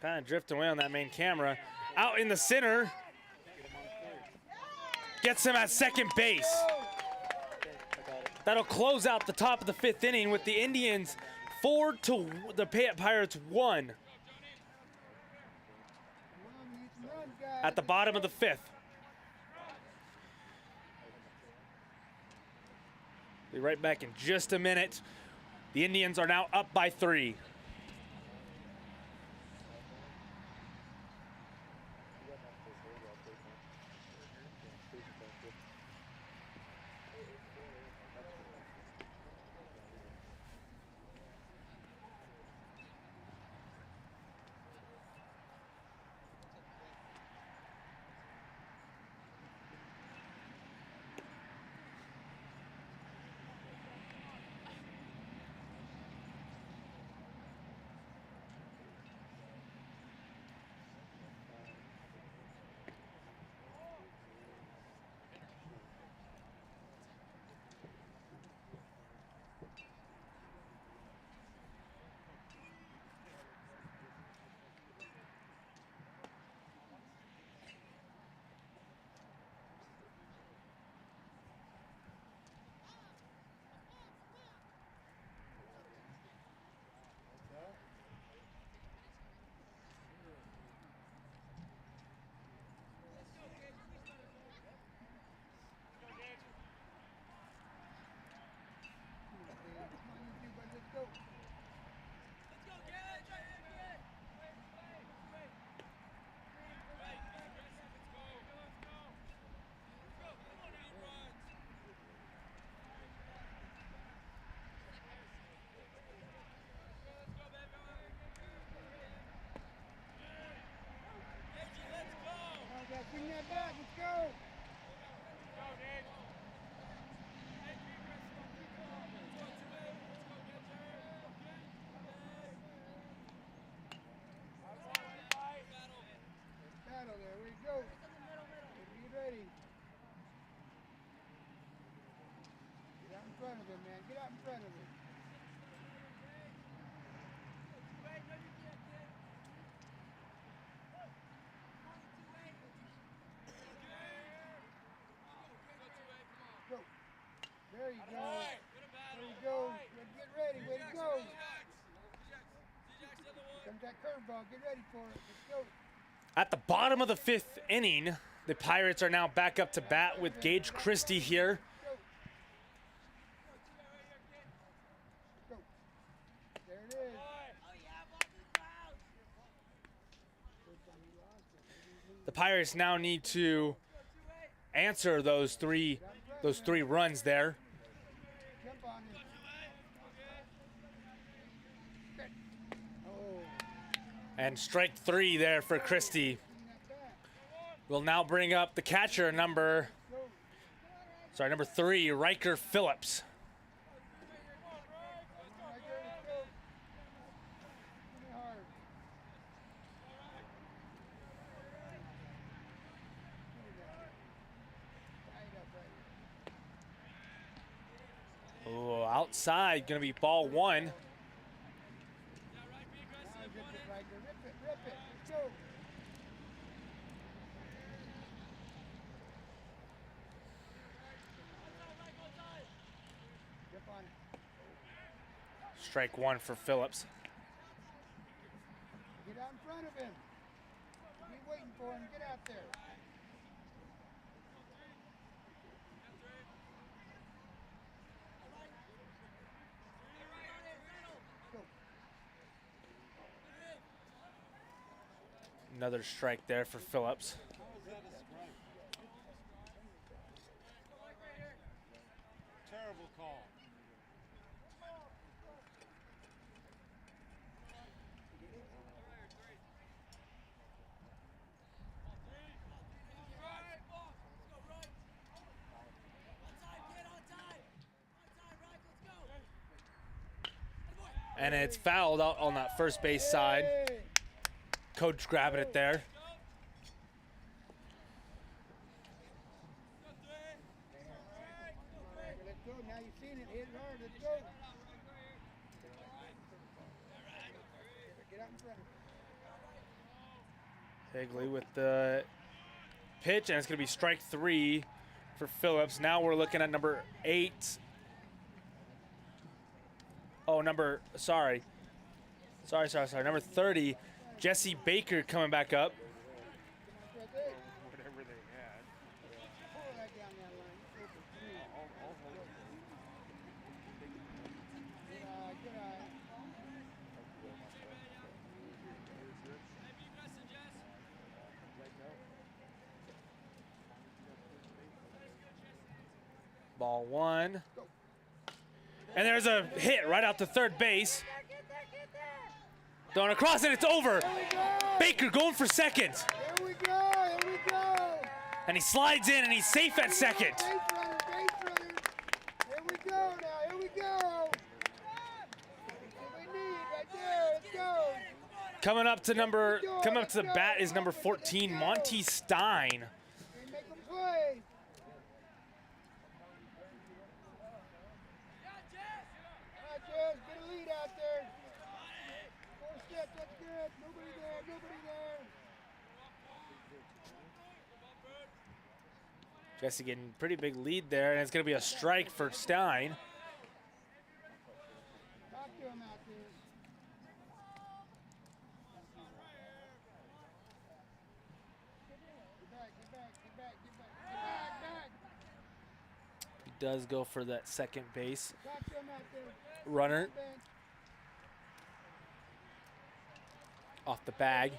Speaker 2: Kind of drifting away on that main camera. Out in the center. Gets him at second base. That'll close out the top of the 5th inning with the Indians 4 to the Payette Pirates 1. At the bottom of the 5th. Be right back in just a minute. The Indians are now up by 3.
Speaker 5: Bring that back, let's go! Battle there, where you go? Get ready. Get out in front of him, man. Get out in front of him. Go. There you go. There you go. Get ready. Way to go. Comes that curveball. Get ready for it. Let's go.
Speaker 2: At the bottom of the 5th inning, the Pirates are now back up to bat with Gage Christie here.
Speaker 5: Go. There it is.
Speaker 2: The Pirates now need to answer those three runs there.
Speaker 5: Jump on it. Oh.
Speaker 2: And strike 3 there for Christie. We'll now bring up the catcher, number 3, Riker Phillips. Oh, outside, gonna be ball 1. Strike one for Phillips.
Speaker 5: Get out in front of him. Be waiting for him. Get out there.
Speaker 2: Another strike there for Phillips.
Speaker 4: Terrible call.
Speaker 2: And it's fouled out on that first base side. Coach grabbing it there.
Speaker 5: Let's go. Now you've seen it. Hit it hard. Let's go. Get out in front of him.
Speaker 2: Higley with the pitch, and it's going to be strike three for Phillips. Now we're looking at number 8. Oh, sorry. Number 30, Jesse Baker coming back up.
Speaker 3: Whatever they had.
Speaker 5: Pull that down that line. Go for 3. Good eye.
Speaker 2: Ball one. And there's a hit right out to third base. Throwing across, and it's over. Baker going for second.
Speaker 5: Here we go. Here we go.
Speaker 2: And he slides in, and he's safe at second.
Speaker 5: Base runner, base runner. Here we go now. Here we go. What we need right there. Let's go.
Speaker 2: Coming up to the bat is number 14, Monty Stein.
Speaker 5: Make them play. All right, Jess, get a lead out there. 4 steps, that's good. Nobody there, nobody there.
Speaker 2: Jesse getting pretty big lead there, and it's going to be a strike for Stein.
Speaker 5: Talk to him out there. Get back.
Speaker 2: He does go for that second base
Speaker 5: Talk to him out there.
Speaker 2: runner
Speaker 5: Bench.
Speaker 2: off the bag.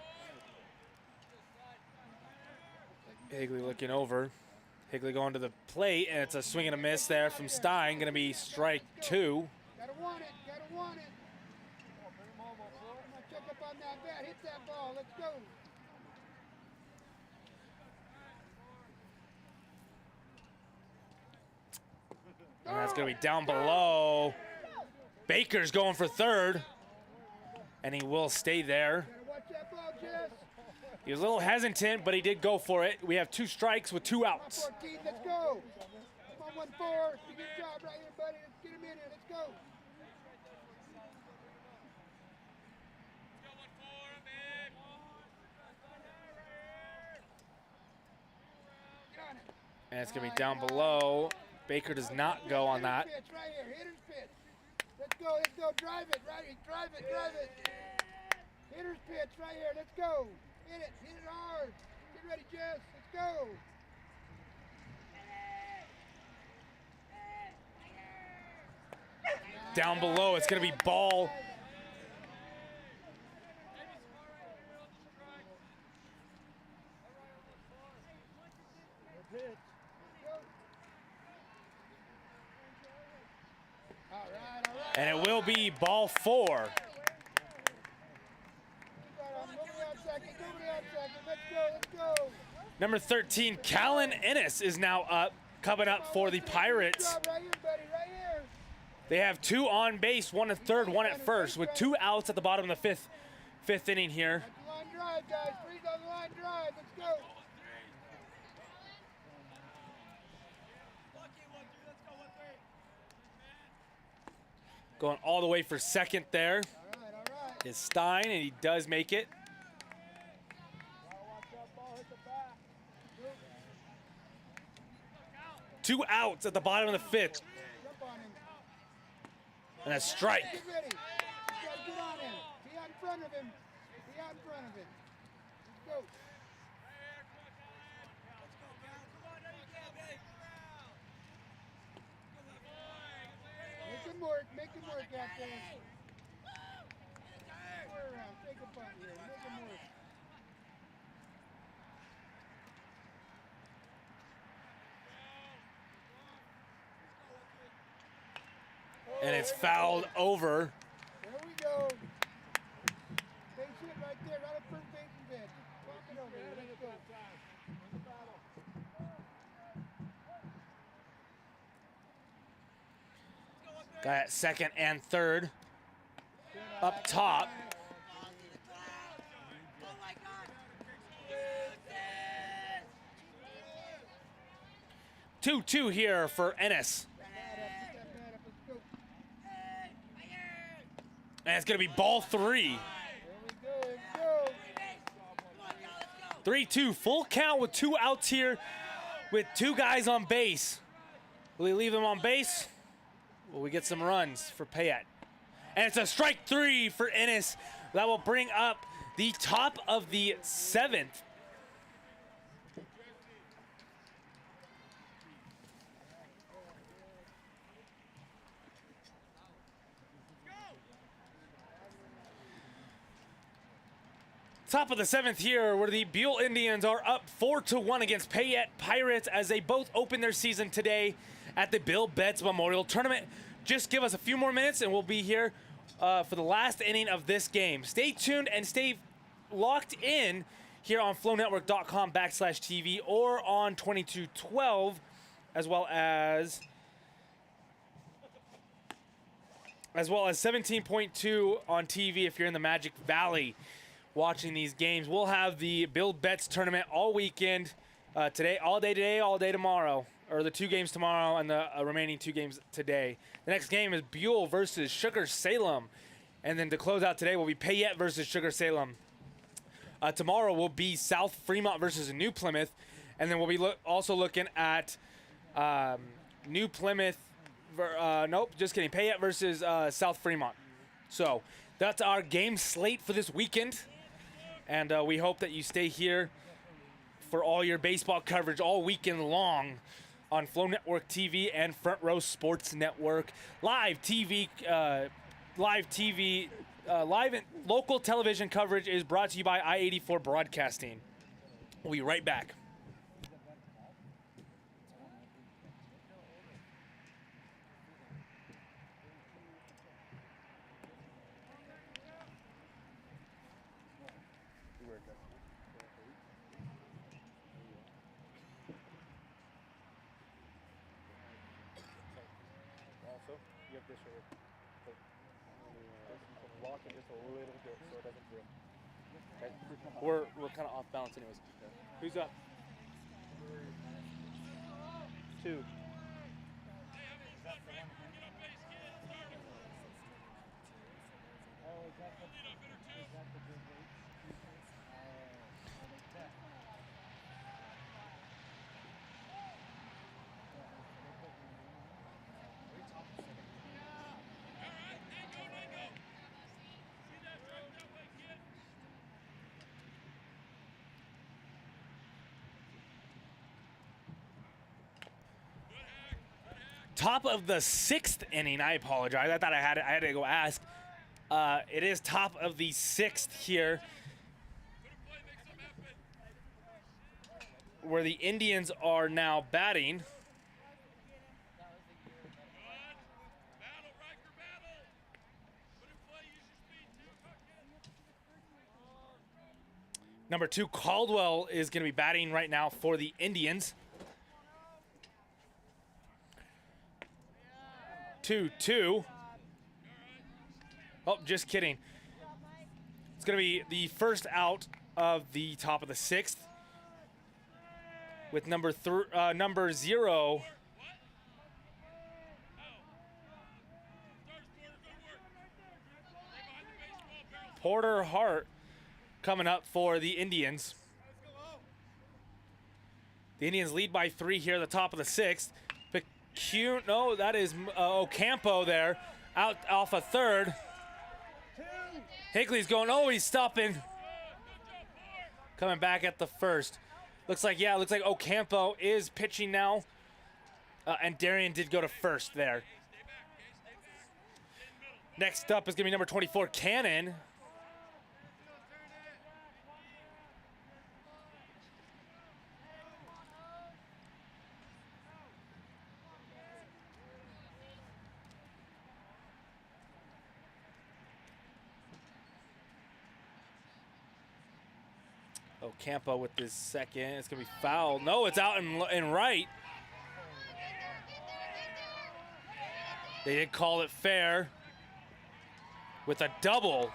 Speaker 2: Higley looking over. Higley going to the plate, and it's a swing and a miss there from Stein. Going to be strike 2.
Speaker 5: Gotta want it. Come on, check up on that bat. Hit that ball. Let's go.
Speaker 2: And that's going to be down below. Baker's going for third, and he will stay there.
Speaker 5: Gotta watch that ball, Jess.
Speaker 2: He was a little hesitant, but he did go for it. We have 2 strikes with 2 outs.
Speaker 5: 14, let's go. Come on, 1-4. You good job right here, buddy. Let's get him in here. Let's go. Get on it.
Speaker 2: And it's going to be down below. Baker does not go on that.
Speaker 5: Pitch right here. Hitter's pitch. Let's go. Drive it. Drive it. Hitter's pitch right here. Let's go. Hit it hard. Get ready, Jess. Let's go.
Speaker 2: Down below, it's going to be ball.
Speaker 5: All right.
Speaker 2: And it will be ball 4.
Speaker 5: Nobody on second. Let's go.
Speaker 2: Number 13, Callan Ennis is now up, coming up for the Pirates.
Speaker 5: Good job right here, buddy. Right here.
Speaker 2: They have 2 on base, 1 at third, 1 at first, with 2 outs at the bottom of the fifth inning here.
Speaker 5: That's the line drive, guys. Freeze on the line drive. Let's go.
Speaker 2: Going all the way for second there
Speaker 5: All right.
Speaker 2: is Stein, and he does make it.
Speaker 5: Watch that ball hit the bat.
Speaker 2: 2 outs at the bottom of the 5th.
Speaker 5: Jump on him.
Speaker 2: And a strike.
Speaker 5: Get ready. You gotta get on him. Be out in front of him. Be out in front of him. Let's go. Make him work. Make him work out there. Square around. Take a bunt here. Make him work.
Speaker 2: And it's fouled over.
Speaker 5: There we go. Base hit right there, right at first base's edge. Just walk it over here. Let's go.
Speaker 2: Got at second and third. Up top. Two here for Ennis. And it's going to be ball 3.
Speaker 5: There we go.
Speaker 2: 3-2, full count with 2 outs here with 2 guys on base. Will we leave them on base? Will we get some runs for Payette? And it's a strike 3 for Ennis. That will bring up the top of the 7th. Top of the 7th here, where the Buhl Indians are up 4-1 against Payette Pirates as they both open their season today at the Bill Betts Memorial Tournament. Just give us a few more minutes and we'll be here for the last inning of this game. Stay tuned and stay locked in here on FlowNetwork.com/TV or on 2212, as well as 17.2 on TV if you're in the Magic Valley watching these games. We'll have the Bill Betts tournament all weekend today, all day tomorrow, or the 2 games tomorrow and the remaining 2 games today. The next game is Buhl versus Sugar Salem, and then to close out today will be Payette versus Sugar Salem. Tomorrow will be South Fremont versus New Plymouth, and then we'll be also looking at New Plymouth. Nope, just kidding. Payette versus South Fremont. So that's our game slate for this weekend. And we hope that you stay here for all your baseball coverage all weekend long on Flow Network TV and Front Row Sports Network. Live and local television coverage is brought to you by I-84 Broadcasting. We'll be right back. We're kind of off balance anyways. Who's up? 2. Top of the 6th inning. I apologize. I thought I had to go ask. It is top of the 6th here, where the Indians are now batting. Number 2, Caldwell, is going to be batting right now for the Indians. 2-2. Oh, just kidding. It's going to be the first out of the top of the 6th with number 0. Porter Hart coming up for the Indians. The Indians lead by 3 here at the top of the 6th. No, that is Ocampo there out off a third. Higley's going, oh, he's stopping. Coming back at the first. Looks like Ocampo is pitching now. And Darian did go to first there. Next up is going to be number 24, Cannon. Ocampo with this second. It's going to be fouled. No, it's out in right. They did call it fair with a double.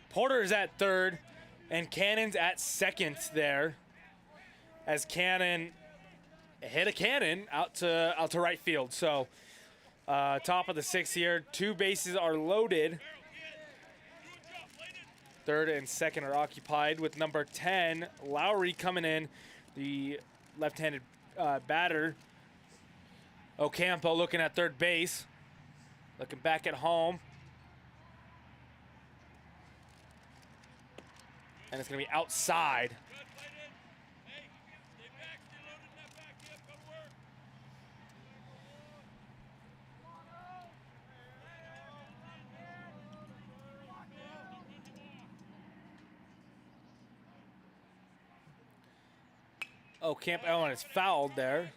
Speaker 2: Porter's at third, and Cannon's at second there, as Cannon hit a cannon out to right field. So top of the sixth here, 2 bases are loaded. Third and second are occupied with number 10, Lowry, coming in, the left-handed batter. Ocampo looking at third base, looking back at home. And it's going to be outside. Ocampo, and it's fouled there.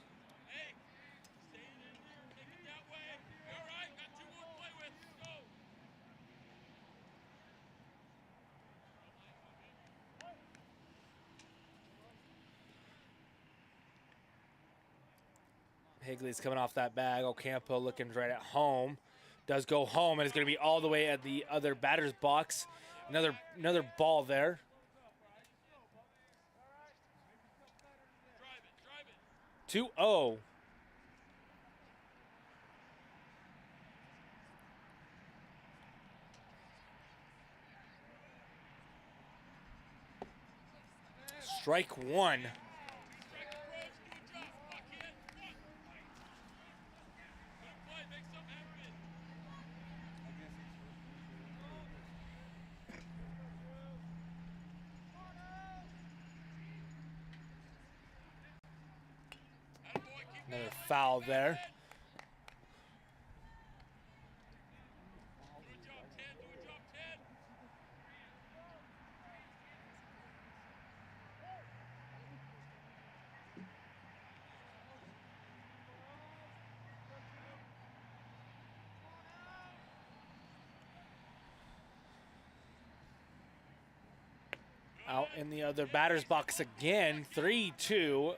Speaker 2: Higley's coming off that bag. Ocampo looking right at home. Does go home, and it's going to be all the way at the other batter's box. Another ball there. 2-0. Strike one. Another foul there. Out in the other batter's box again, 3-2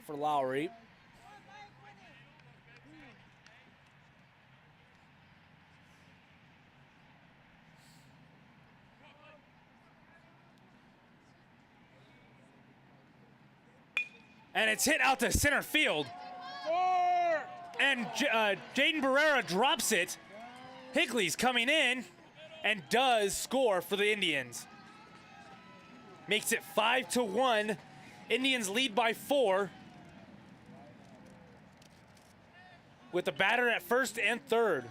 Speaker 2: for Lowry. And it's hit out to center field. And Jaden Barrera drops it. Higley's coming in and does score for the Indians. Makes it 5-1. Indians lead by 4. With the batter at first and third.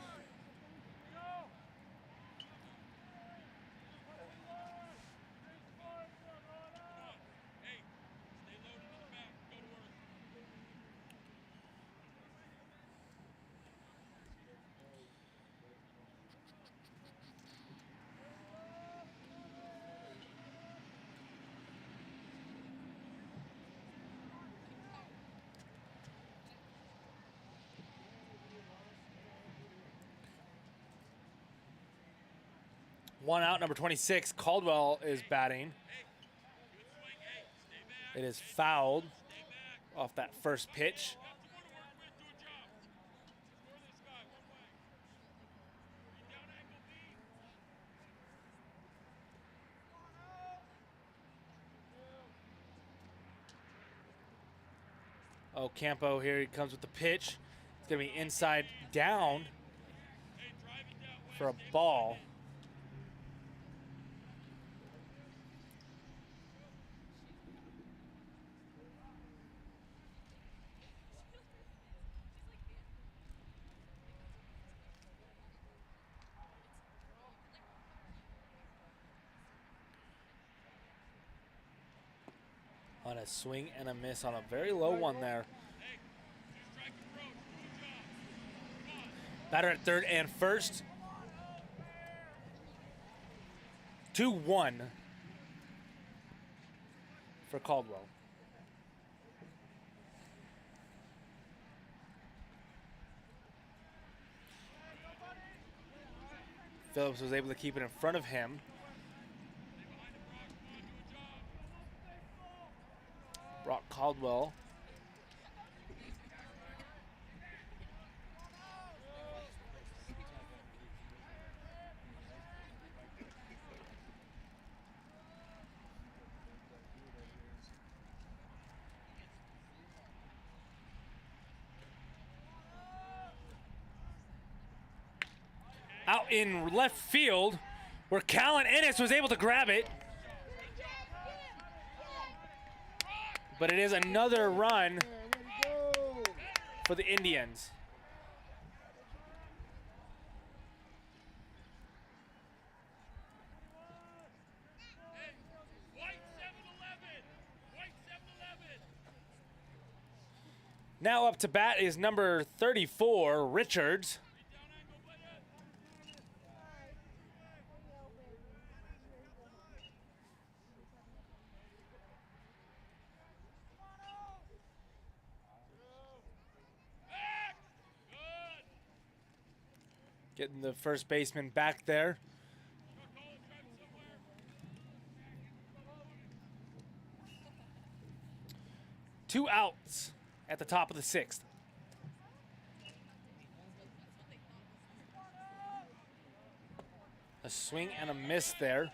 Speaker 2: One out, number 26, Caldwell is batting. It is fouled off that first pitch. Ocampo here, he comes with the pitch. It's gonna be inside down for a ball. On a swing and a miss on a very low one there. Batter at third and first. 2-1 for Caldwell. Phillips was able to keep it in front of him. Brock Caldwell. Out in left field, where Callan Ennis was able to grab it. But it is another run for the Indians. Now up to bat is number 34, Richards. Getting the first baseman back there. Two outs at the top of the sixth. A swing and a miss there.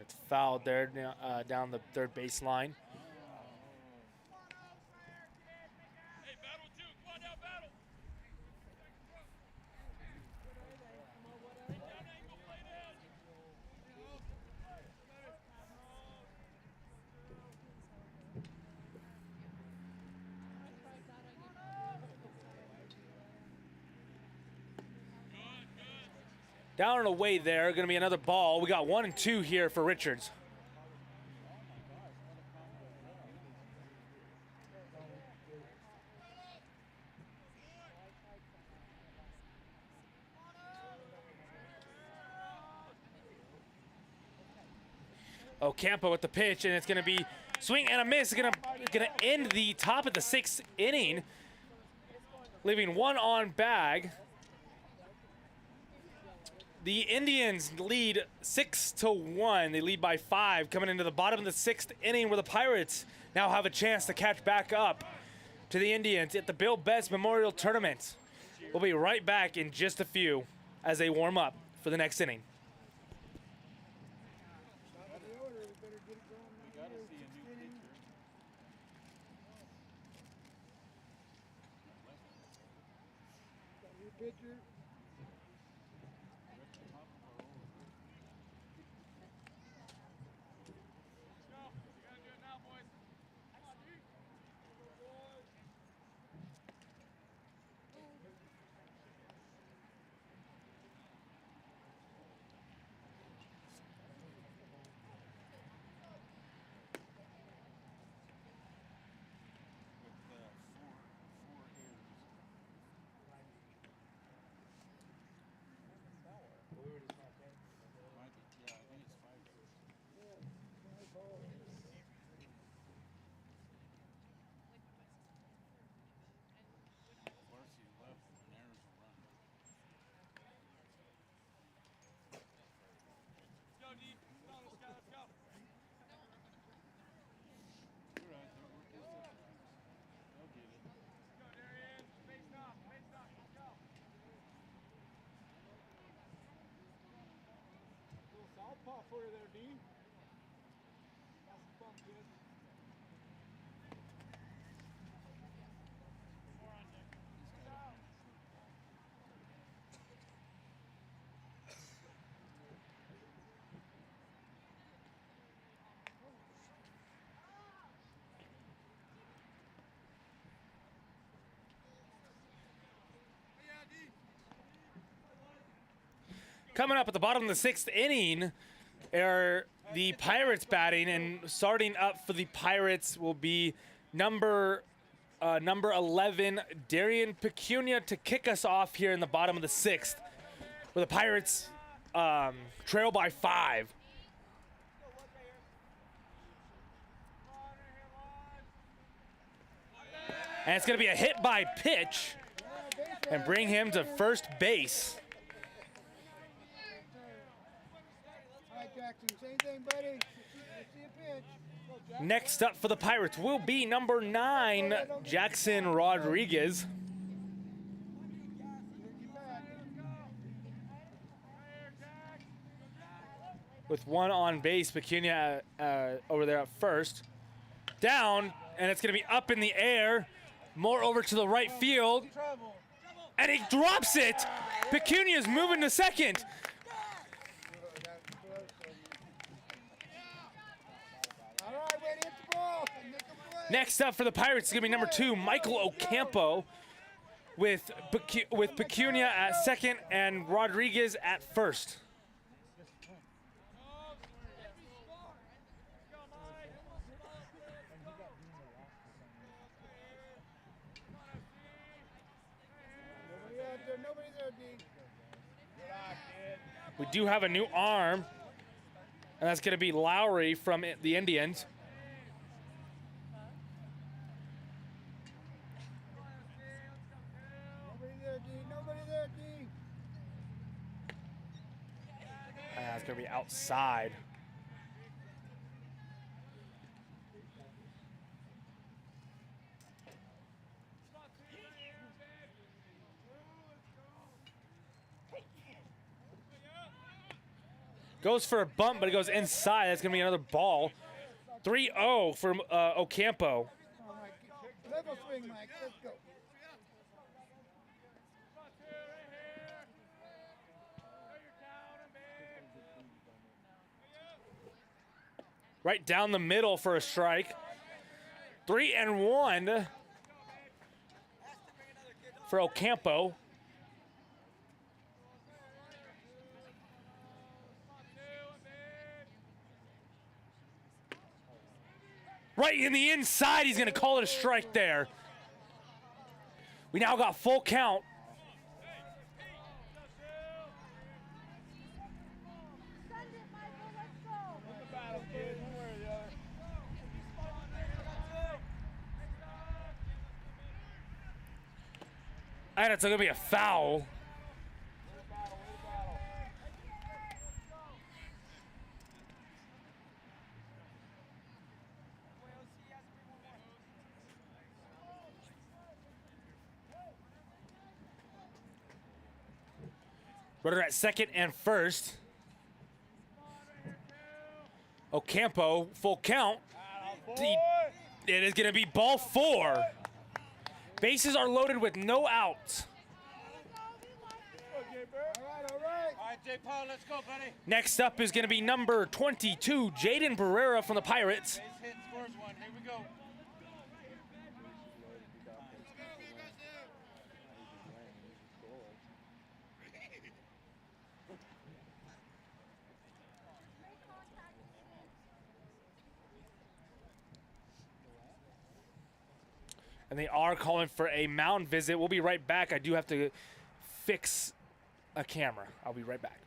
Speaker 2: It's fouled there down the third base line. Down and away there, going to be another ball. We got 1 and 2 here for Richards. Ocampo with the pitch, and it's going to be swing and a miss. It's going to end the top of the 6th inning, leaving 1 on bag. The Indians lead 6-1. They lead by 5 coming into the bottom of the 6th inning, where the Pirates now have a chance to catch back up to the Indians at the Bill Betts Memorial Tournament. We'll be right back in just a few as they warm up for the next inning.
Speaker 5: For you there, Dean. Have some fun, kid.
Speaker 2: Coming up at the bottom of the 6th inning are the Pirates batting, and starting up for the Pirates will be number 11, Darian Pecunia, to kick us off here in the bottom of the 6th, where the Pirates trail by 5. And it's going to be a hit by pitch and bring him to first base.
Speaker 5: All right, Jackson, same thing, buddy. Let's see a pitch.
Speaker 2: Next up for the Pirates will be number 9, Jackson Rodriguez. With one on base, Pecunia over there at first. Down, and it's going to be up in the air. More over to the right field. And he drops it. Pecunia's moving to second.
Speaker 5: All right, way to hit the ball. Make a play.
Speaker 2: Next up for the Pirates is going to be number 2, Michael Ocampo, with Pecunia at second and Rodriguez at first.
Speaker 5: Nobody there, D.
Speaker 2: We do have a new arm, and that's going to be Lowry from the Indians.
Speaker 5: Nobody there, D. Nobody there, D.
Speaker 2: And that's going to be outside. Goes for a bump, but it goes inside. That's going to be another ball. 3-0 for Ocampo.
Speaker 5: All right, level swing, Mike. Let's go.
Speaker 2: Right down the middle for a strike. 3-1 for Ocampo. Right in the inside, he's going to call it a strike there. We now got full count. And it's going to be a foul. Runner at second and first. Ocampo, full count. It is going to be ball 4. Bases are loaded with no outs.
Speaker 5: All right.
Speaker 4: All right, J. Paul, let's go, buddy.
Speaker 2: Next up is going to be number 22, Jaden Barrera from the Pirates.
Speaker 4: Base hit scores 1. Here we go.
Speaker 2: And they are calling for a mound visit. We'll be right back. I do have to fix a camera. I'll be right back.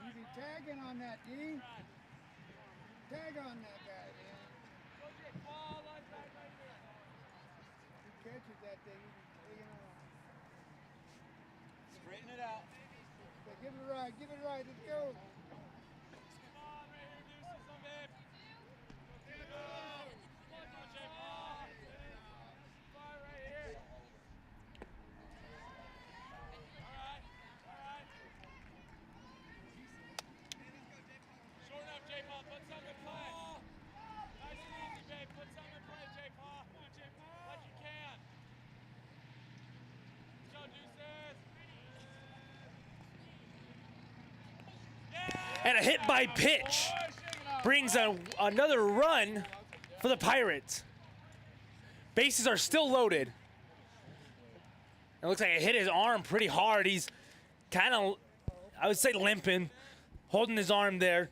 Speaker 5: You be tagging on that, D. Tag on that guy, man. Who catches that thing? You be tagging on.
Speaker 4: Straighten it out.
Speaker 5: Okay, give it a ride. right, give it right. Let's go.
Speaker 2: And a hit by pitch brings another run for the Pirates. Bases are still loaded. It looks like it hit his arm pretty hard. He's kind of, I would say, limping, holding his arm there.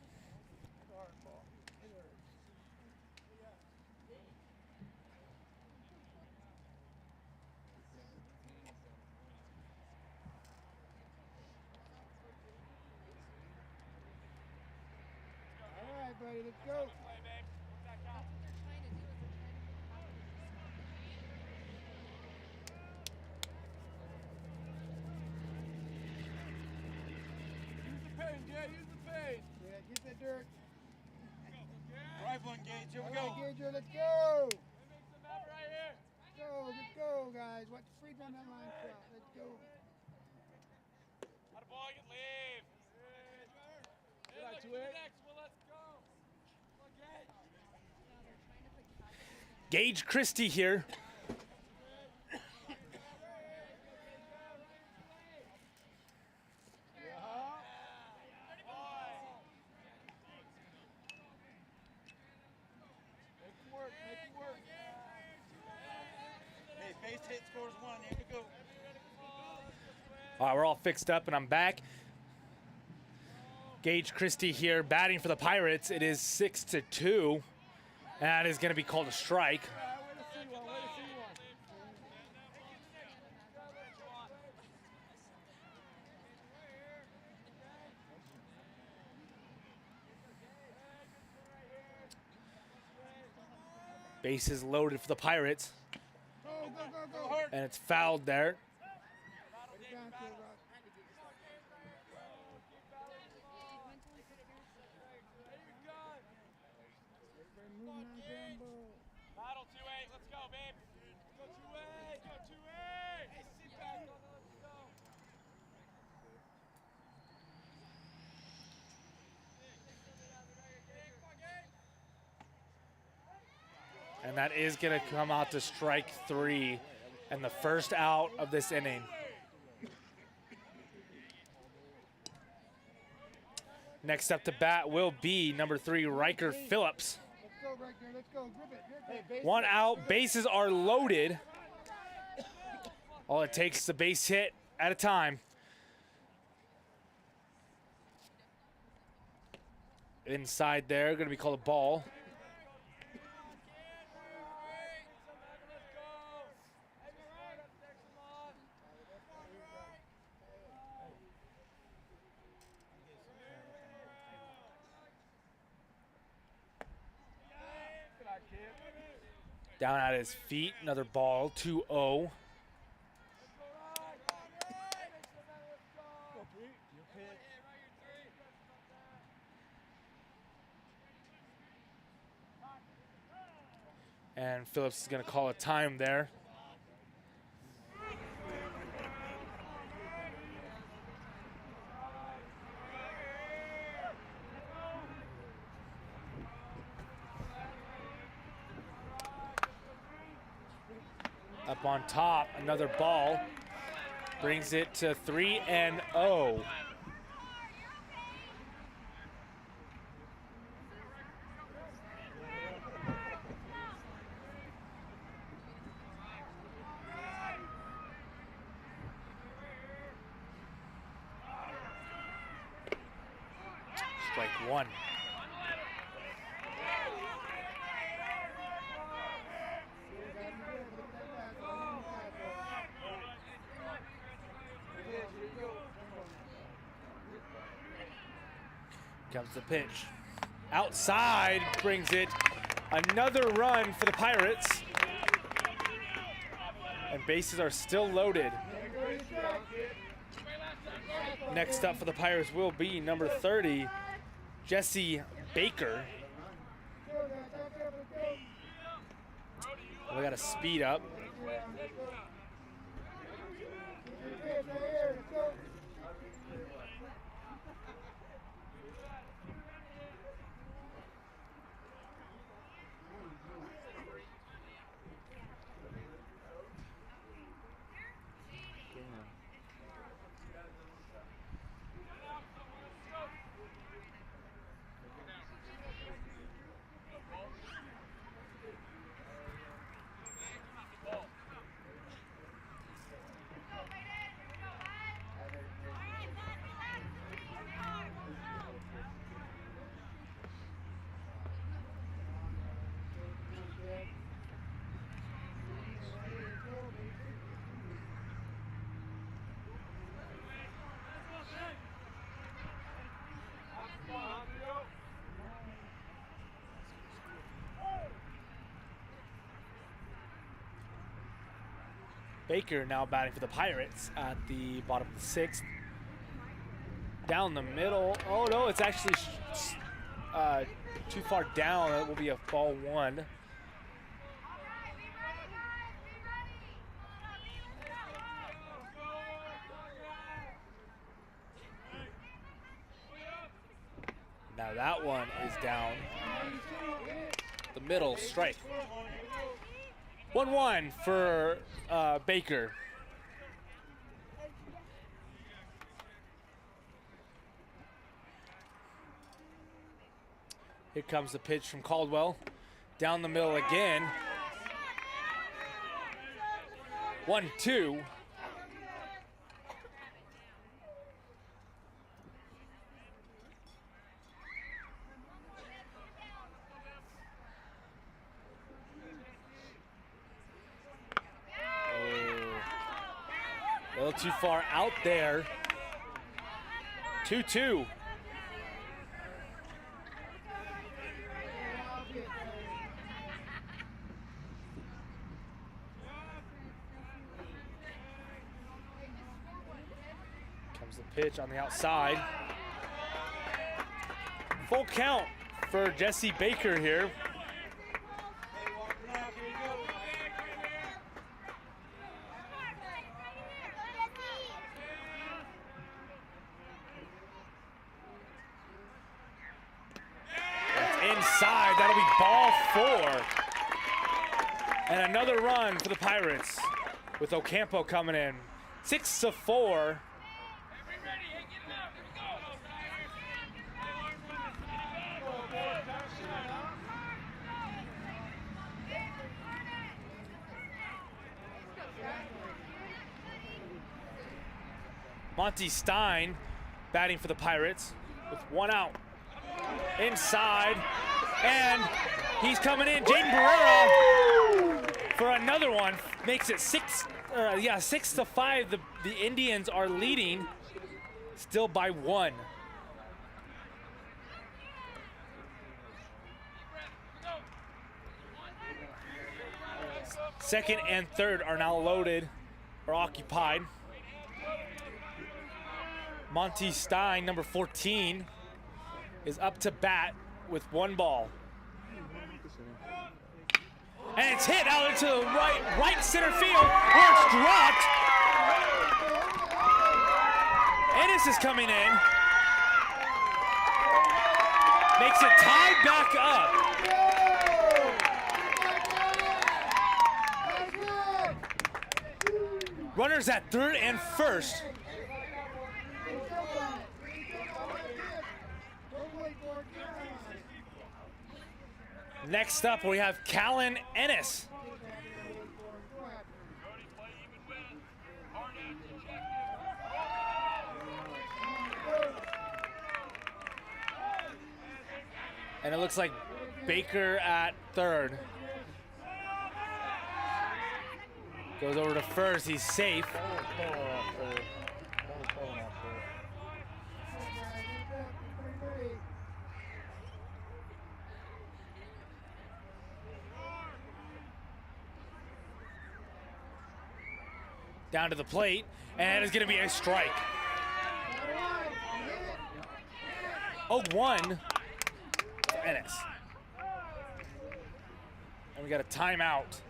Speaker 5: All right, buddy, let's go. Yeah, get that dirt.
Speaker 6: Rifle engage, here we
Speaker 5: All
Speaker 6: go.
Speaker 5: right, Gager, let's go. Let's go, guys. Watch the freeze on that line shot. Let's go.
Speaker 2: Gage Christie here.
Speaker 6: Hey, base hit scores 1, here we go.
Speaker 2: All right, we're all fixed up, and I'm back. Gage Christie here batting for the Pirates. It is 6-2. That is going to be called a strike. Bases loaded for the Pirates.
Speaker 5: Go, go, go, go.
Speaker 2: And it's fouled there.
Speaker 5: Put it down to it, Ross. Everybody moving on the ground ball.
Speaker 3: Battle 2-8, let's go, babe. Go 2-8, go 2-8. Hey, sit back, let's go.
Speaker 2: And that is going to come out to strike 3 and the first out of this inning. Next up to bat will be number 3, Riker Phillips.
Speaker 5: Let's go, right there. Let's go. Grip it. Grip it.
Speaker 2: One out, bases are loaded. All it takes is a base hit at a time. Inside there, going to be called a ball. Down at his feet, another ball, 2-0. And Phillips is going to call a time there. Up on top, another ball brings it to 3-0. Strike 1. Comes the pitch. Outside brings it. Another run for the Pirates. And bases are still loaded. Next up for the Pirates will be number 30, Jesse Baker. We got to speed up. Baker now batting for the Pirates at the bottom of the 6th. Down the middle. Oh no, it's actually too far down. It will be a ball 1. Now that one is down. The middle strike. 1-1 for Baker. Here comes the pitch from Caldwell. Down the middle again. 1-2. A little too far out there. 2-2. Comes the pitch on the outside. Full count for Jesse Baker here. Inside, that'll be ball 4. And another run for the Pirates with Ocampo coming in. 6-4. Monty Stein batting for the Pirates with 1 out. Inside, and he's coming in. Jaden Barrera for another one. Makes it 6-5. The Indians are leading, still by 1. Second and third are now loaded or occupied. Monty Stein, number 14, is up to bat with 1 ball. And it's hit out into the right center field where it's dropped. Ennis is coming in. Makes it tied back up. Runners at third and first. Next up, we have Callan Ennis. And it looks like Baker at third. Goes over to first, he's safe. Down to the plate, and it's going to be a strike. 0-1 for Ennis. And we got a timeout.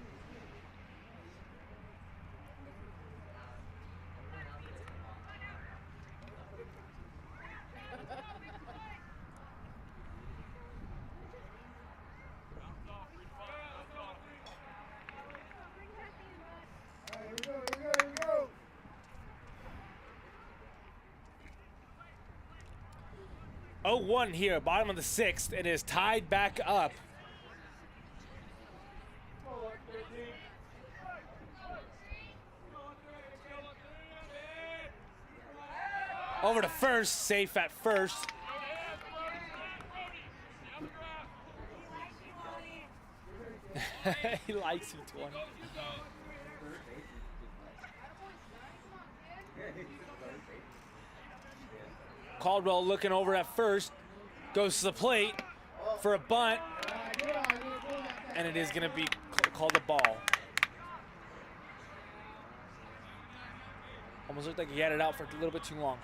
Speaker 5: Here we go.
Speaker 2: 0-1 here, bottom of the 6th. It is tied back up. Over to first, safe at first. He likes you, 20. Caldwell looking over at first, goes to the plate for a bunt, and it is going to be called a ball. Almost looked like he had it out for a little bit too long.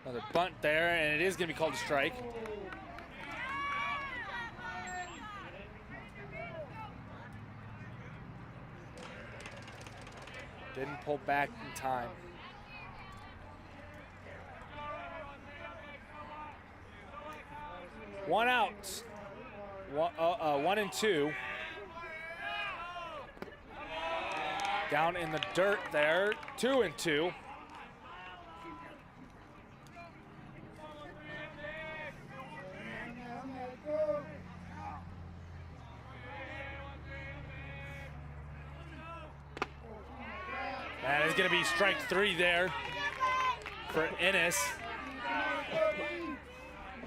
Speaker 2: Another bunt there, and it is going to be called a strike. Didn't pull back in time. One out. 1 and 2. Down in the dirt there. 2 and 2. That is going to be strike 3 there for Ennis.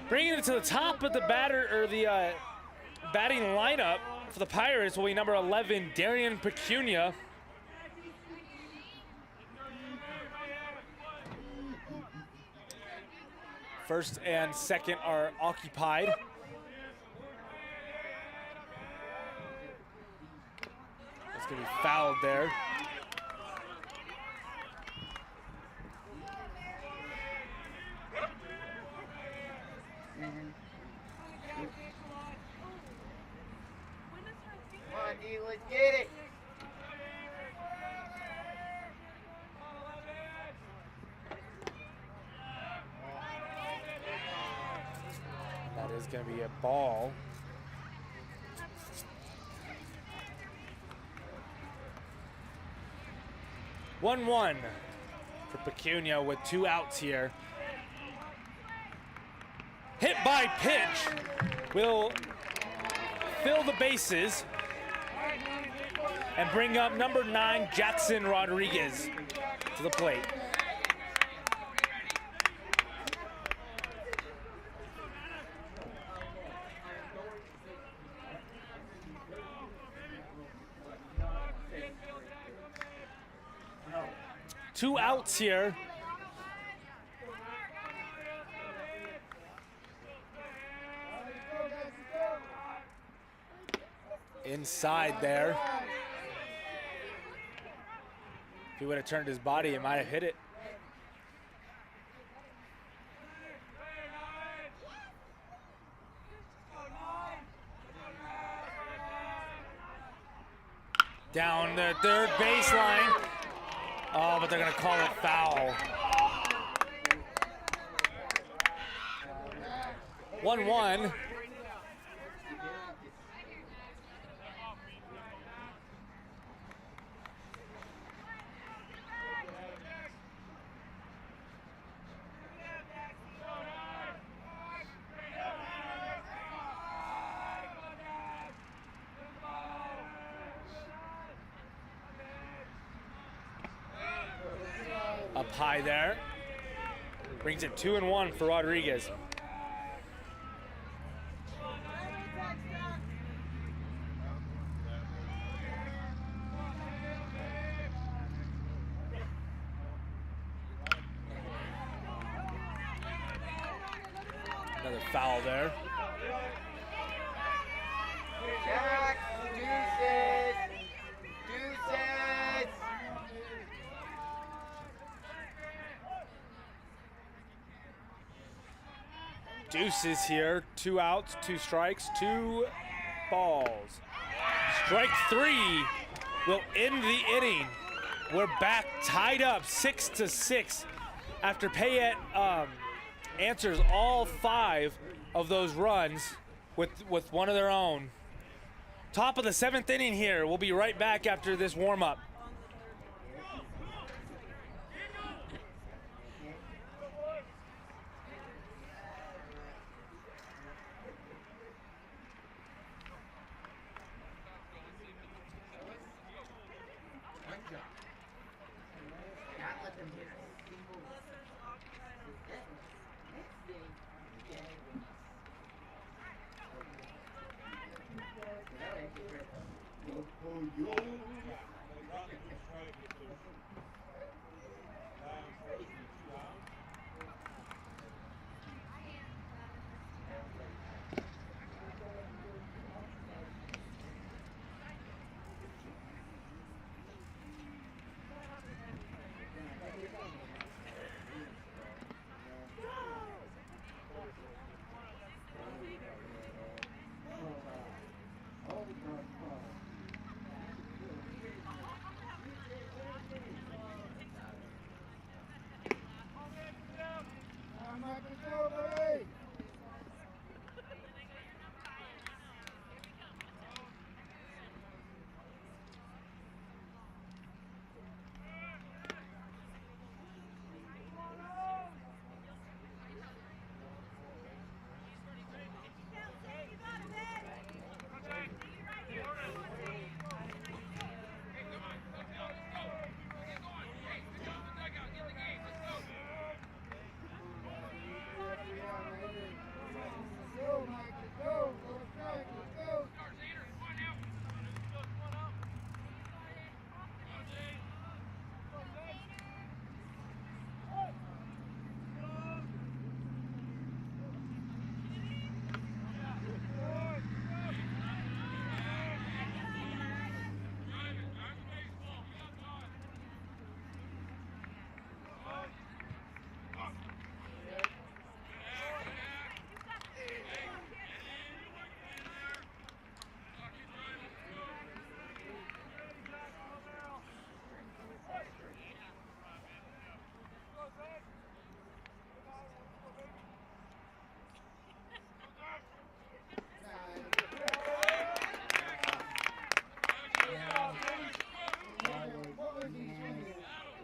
Speaker 2: Bringing it to the top of the batting lineup for the Pirates will be number 11, Darian Pecunia. First and second are occupied. It's going to be fouled there.
Speaker 6: Come on, D, let's get it.
Speaker 2: That is going to be a ball. One for Pecunia with 2 outs here. Hit by pitch will fill the bases and bring up number 9, Jackson Rodriguez, to the plate. Two outs here. Inside there. If he would have turned his body, he might have hit it. Down the third baseline. Oh, but they're going to call it foul. 1-1. Up high there. Brings it 2-1 for Rodriguez. Another foul there.
Speaker 6: Jack, deuces.
Speaker 2: deuces here. 2 outs, 2 strikes, 2 balls. Strike 3 will end the inning. We're back tied up 6-6 after Payette answers all 5 of those runs with one of their own. Top of the 7th inning here. We'll be right back after this warm-up.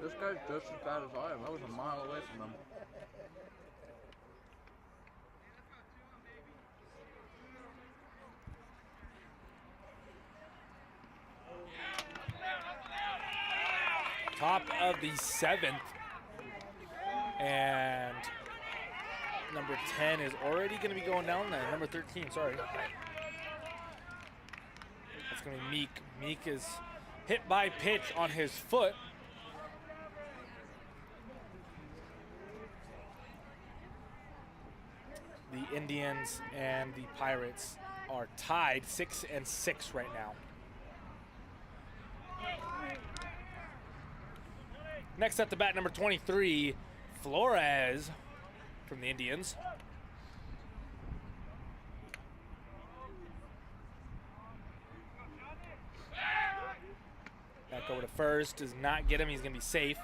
Speaker 7: This guy's just as bad as I am. I was a mile away from him.
Speaker 2: Top of the 7th. And number 10 is already going to be going down there. Number 13, sorry. That's going to be Meek. Meek is hit by pitch on his foot. The Indians and the Pirates are tied 6-6 right now. Next up to bat, number 23, Flores from the Indians. Back over to first, does not get him, he's gonna be safe.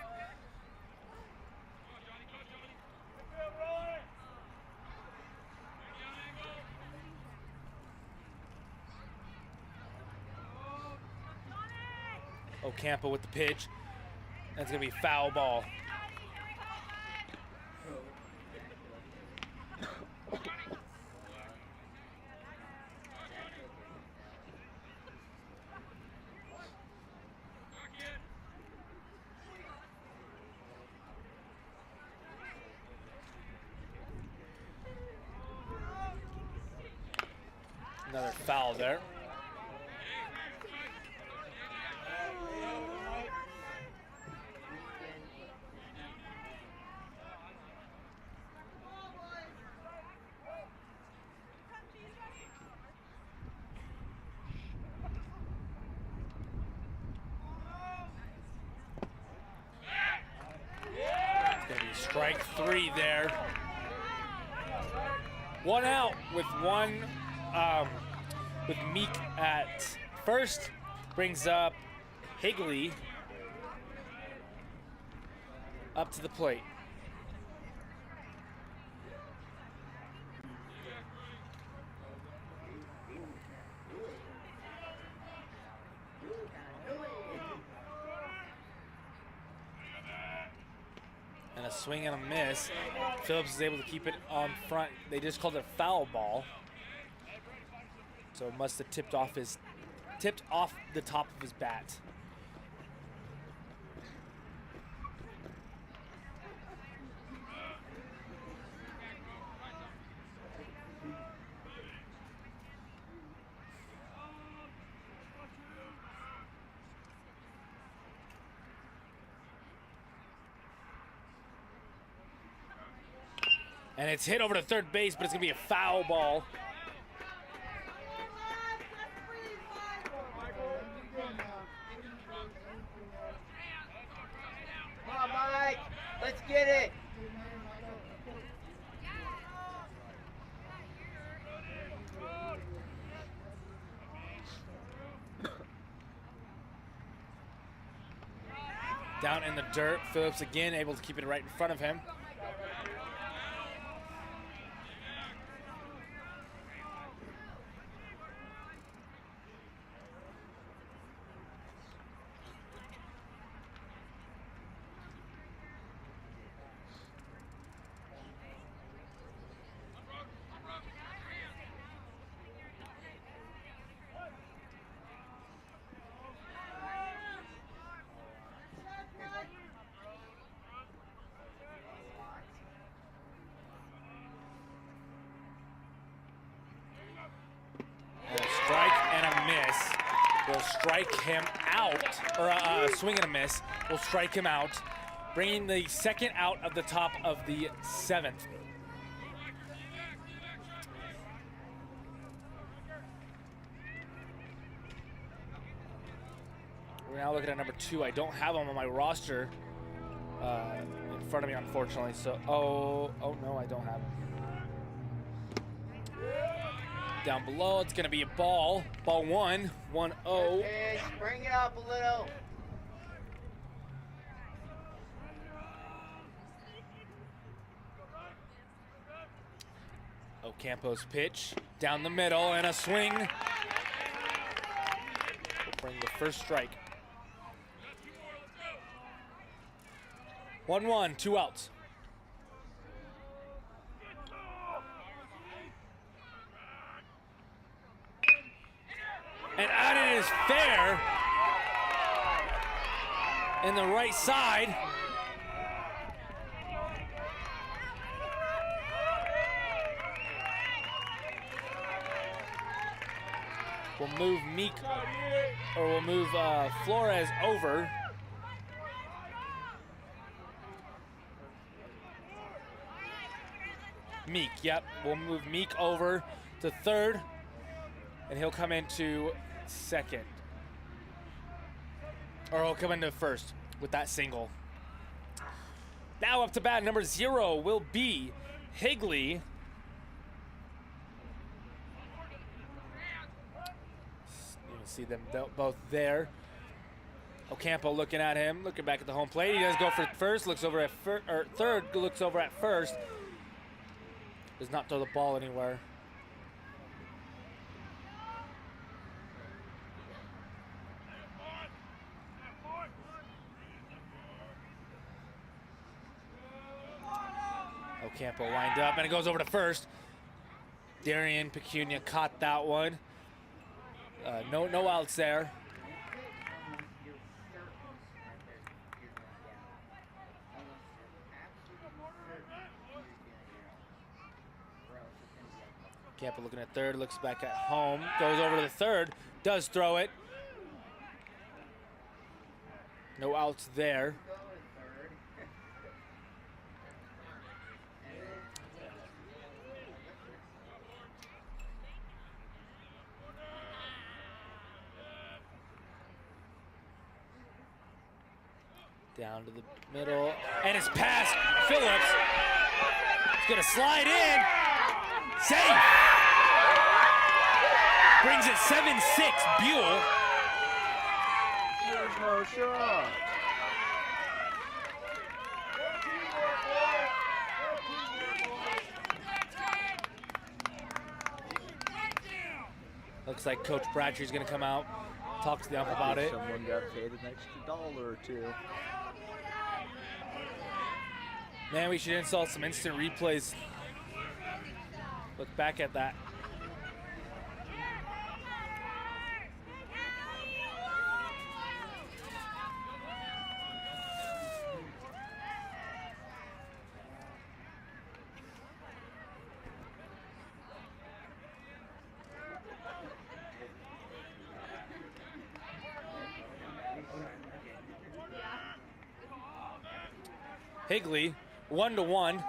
Speaker 2: Ocampo with the pitch. That's going to be foul ball. Another foul there. Strike 3 there. One out with with Meek at first. Brings up Higley up to the plate. And a swing and a miss. Phillips is able to keep it on front. They just called it a foul ball. So it must have tipped off the top of his bat. And it's hit over to third base, but it's going to be a foul ball.
Speaker 6: Come on, Mike. Let's get it.
Speaker 2: Down in the dirt. Phillips again able to keep it right in front of him. Will strike him out, or swing and a miss, will strike him out, bringing the second out of the top of the seventh. We're now looking at number 2. I don't have him on my roster in front of me, unfortunately, so, oh no, I don't have him. Down below, it's going to be a ball. Ball 1, 1-0.
Speaker 6: Pitch, bring it up a little.
Speaker 2: Ocampo's pitch down the middle and a swing. Will bring the first strike. 1-1, 2 outs. And out it is fair in the right side. We'll move Meek, or we'll move Flores over. Meek, yep. We'll move Meek over to third, and he'll come into second. Or he'll come into first with that single. Now up to bat, number 0 will be Higley. You can see them both there. Ocampo looking at him, looking back at the home plate. He does go for first, looks over at third, looks over at first. Does not throw the ball anywhere. Ocampo lined up, and it goes over to first. Darian Pecunia caught that one. No outs there. Ocampo looking at third, looks back at home, goes over to the third, does throw it. No outs there. Down to the middle, and it's past Phillips. It's gonna slide in. Safe! Brings it 7-6, Buhl.
Speaker 7: There's no shot.
Speaker 2: Looks like Coach Bratchery's going to come out, talk to the ump about it.
Speaker 7: Someone got paid an extra $1 or $2.
Speaker 2: Man, we should install some instant replays. Look back at that. Higley, 1-1.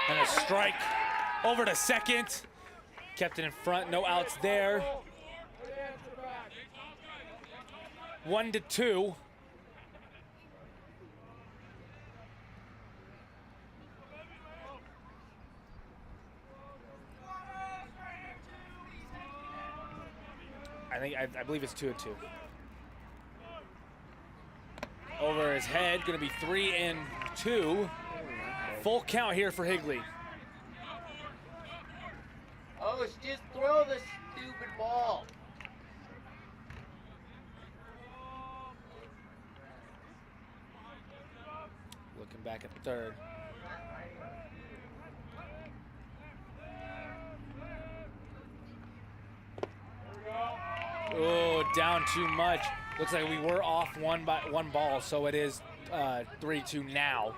Speaker 2: And a strike over to second. Kept it in front, no outs there. 1-2. I believe it's 2-2. Over his head, gonna be 3-2. Full count here for Higley.
Speaker 6: Oh, just throw the stupid ball.
Speaker 2: Looking back at third. Oh, down too much. Looks like we were off one ball, so it is 3-2 now.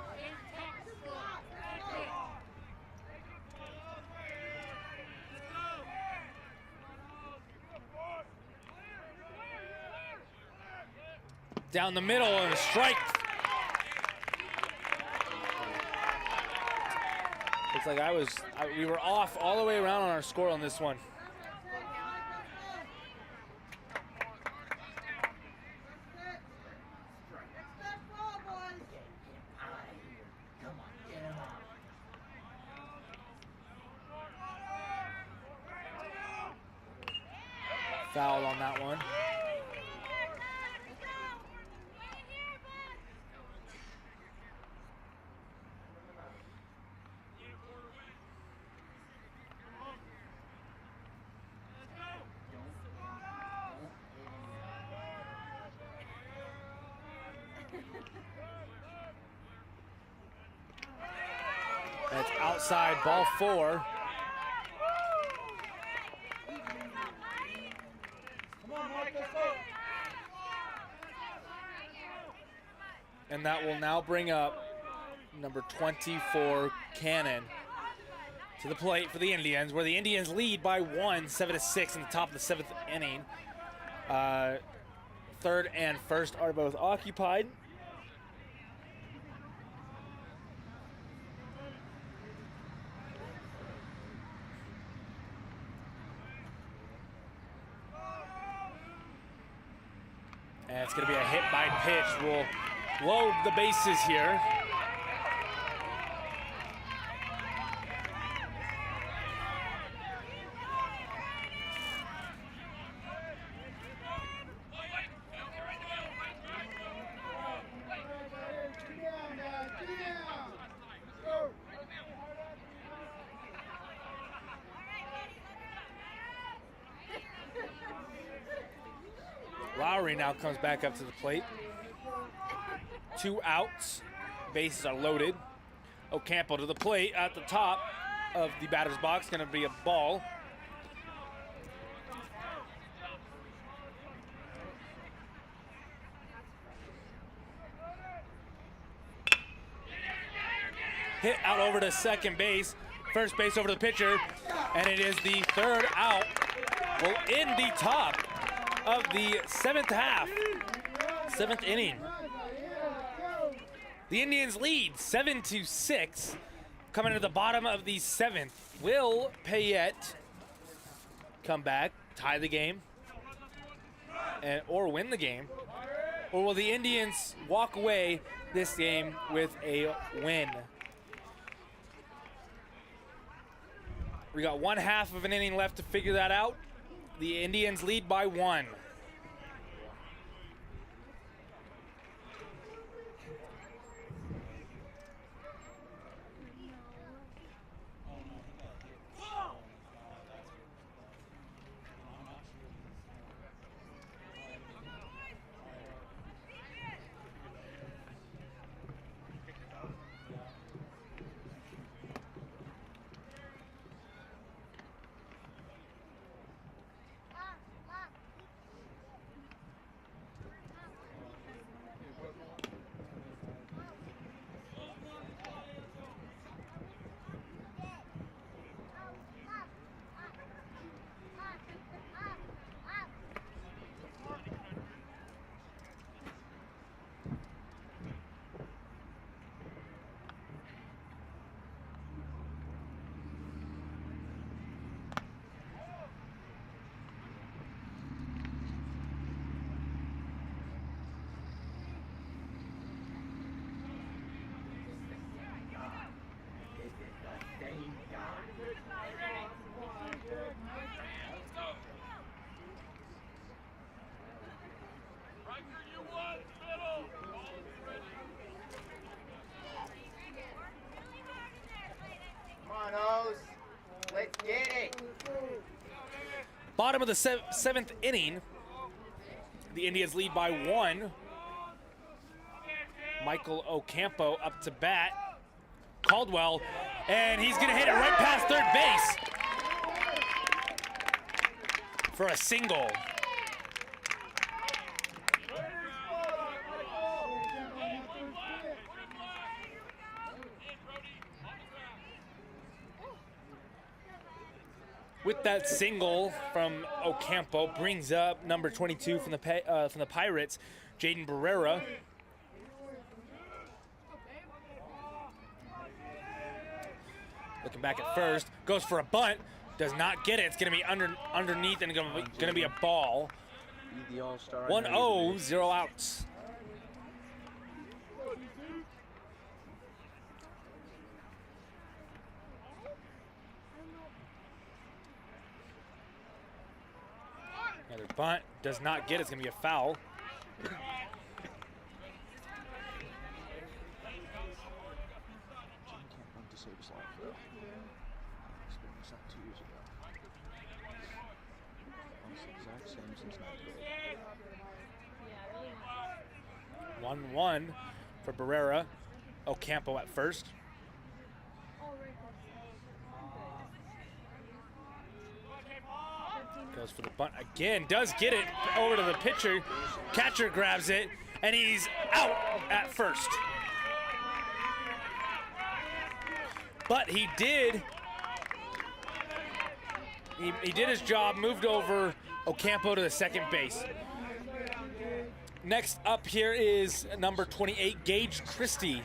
Speaker 2: Down the middle and a strike. Looks like we were off all the way around on our score on this one. Foul on that one. That's outside, ball 4. And that will now bring up number 24, Cannon, to the plate for the Indians, where the Indians lead by 1, 7-6 in the top of the 7th inning. Third and first are both occupied. And it's going to be a hit by pitch. We'll load the bases here. Lowry now comes back up to the plate. 2 outs, bases are loaded. Ocampo to the plate at the top of the batter's box, gonna be a ball. Hit out over to second base, first base over to the pitcher, and it is the 3rd out. Will end the top of the 7th half, 7th inning. The Indians lead 7-6. Coming to the bottom of the 7th. Will Payette come back, tie the game, or win the game? Or will the Indians walk away this game with a win? We got 1/2 of an inning left to figure that out. The Indians lead by 1.
Speaker 6: Come on, O's. Let's get it.
Speaker 2: Bottom of the 7th inning. The Indians lead by 1. Michael Ocampo up to bat. Caldwell, and he's going to hit it right past third base for a single. With that single from Ocampo, brings up number 22 from the Pirates, Jaden Barrera. Looking back at first, goes for a bunt, does not get it. It's going to be underneath and going to be a ball.
Speaker 7: Be the all-star.
Speaker 2: 1-0, 0 outs. Another bunt, does not get it. It's going to be a foul.
Speaker 7: Experienced that 2 years ago. Almost the exact same since 9th grade.
Speaker 2: 1-1 for Barrera. Ocampo at first. Goes for the bunt again. Does get it over to the pitcher. Catcher grabs it, and he's out at first. But he did. He did his job, moved over Ocampo to the second base. Next up here is number 28, Gage Christie.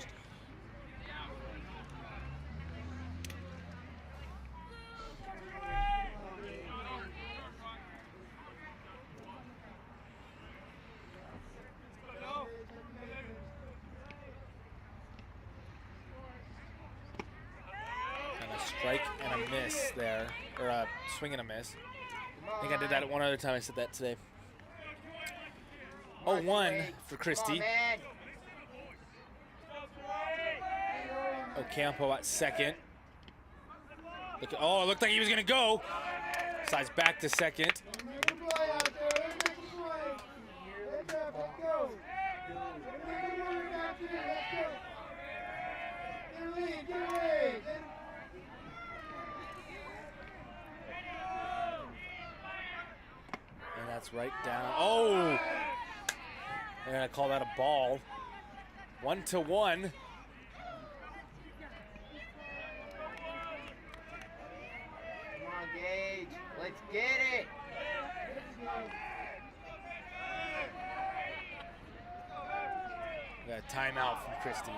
Speaker 2: Strike and a miss there, or a swing and a miss. I think I did that one other time I said that today. 0-1 for Christie. Ocampo at second. It looked like he was gonna go. Slides back to second. And that's right down. Oh! They're gonna call that a ball. 1-1.
Speaker 6: Come on, Gage. Let's get it.
Speaker 2: We got a timeout from Christie.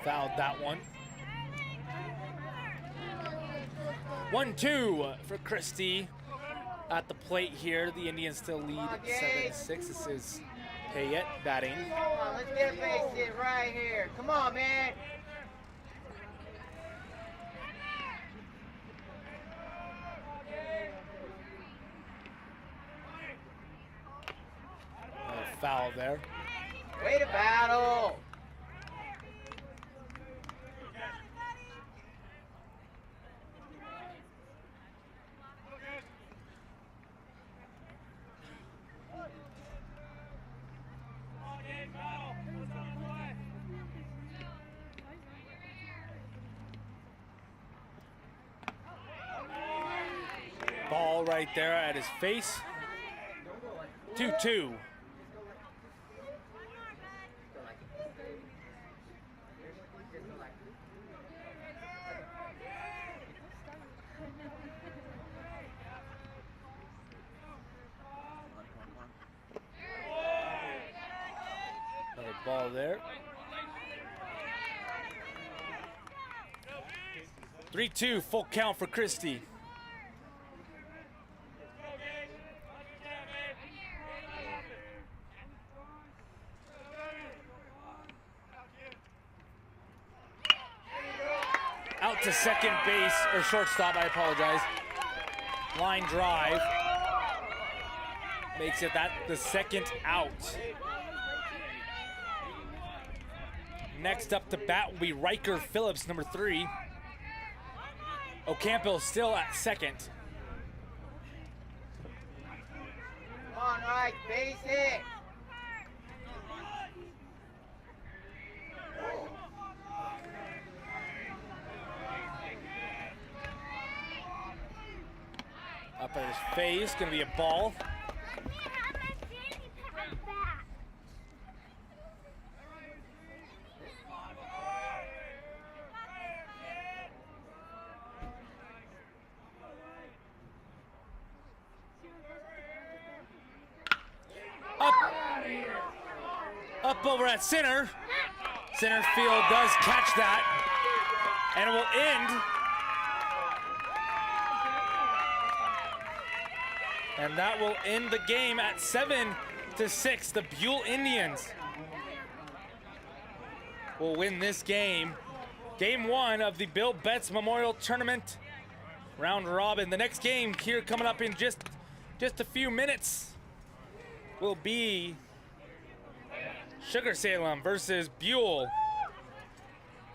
Speaker 2: Fouled that one. 1-2 for Christie at the plate here. The Indians still lead 7-6. This is Payette batting.
Speaker 6: Come on, let's get a base hit right here. Come on, man.
Speaker 2: Another foul there.
Speaker 6: Way to battle.
Speaker 2: Ball right there at his face. 2-2. Another ball there. 3-2, full count for Christie. Out to second base, or shortstop, I apologize. Line drive. Makes it the second out. Next up to bat will be Riker Phillips, number 3. Ocampo still at second.
Speaker 6: Come on, right, base hit.
Speaker 2: Up at his face, gonna be a ball. Up over at center. Center field does catch that. And it will end. And that will end the game at 7-6. The Buhl Indians will win this game. Game 1 of the Bill Betts Memorial Tournament round robin. The next game here coming up in just a few minutes will be Sugar Salem versus Buhl.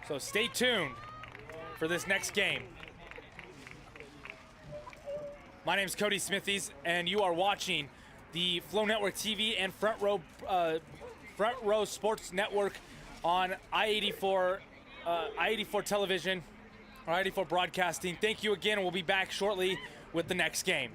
Speaker 2: So stay tuned for this next game. My name is Cody Smithies, and you are watching the Flow Network TV and Front Row Sports Network on I-84 television, or I-84 broadcasting. Thank you again, and we'll be back shortly with the next game.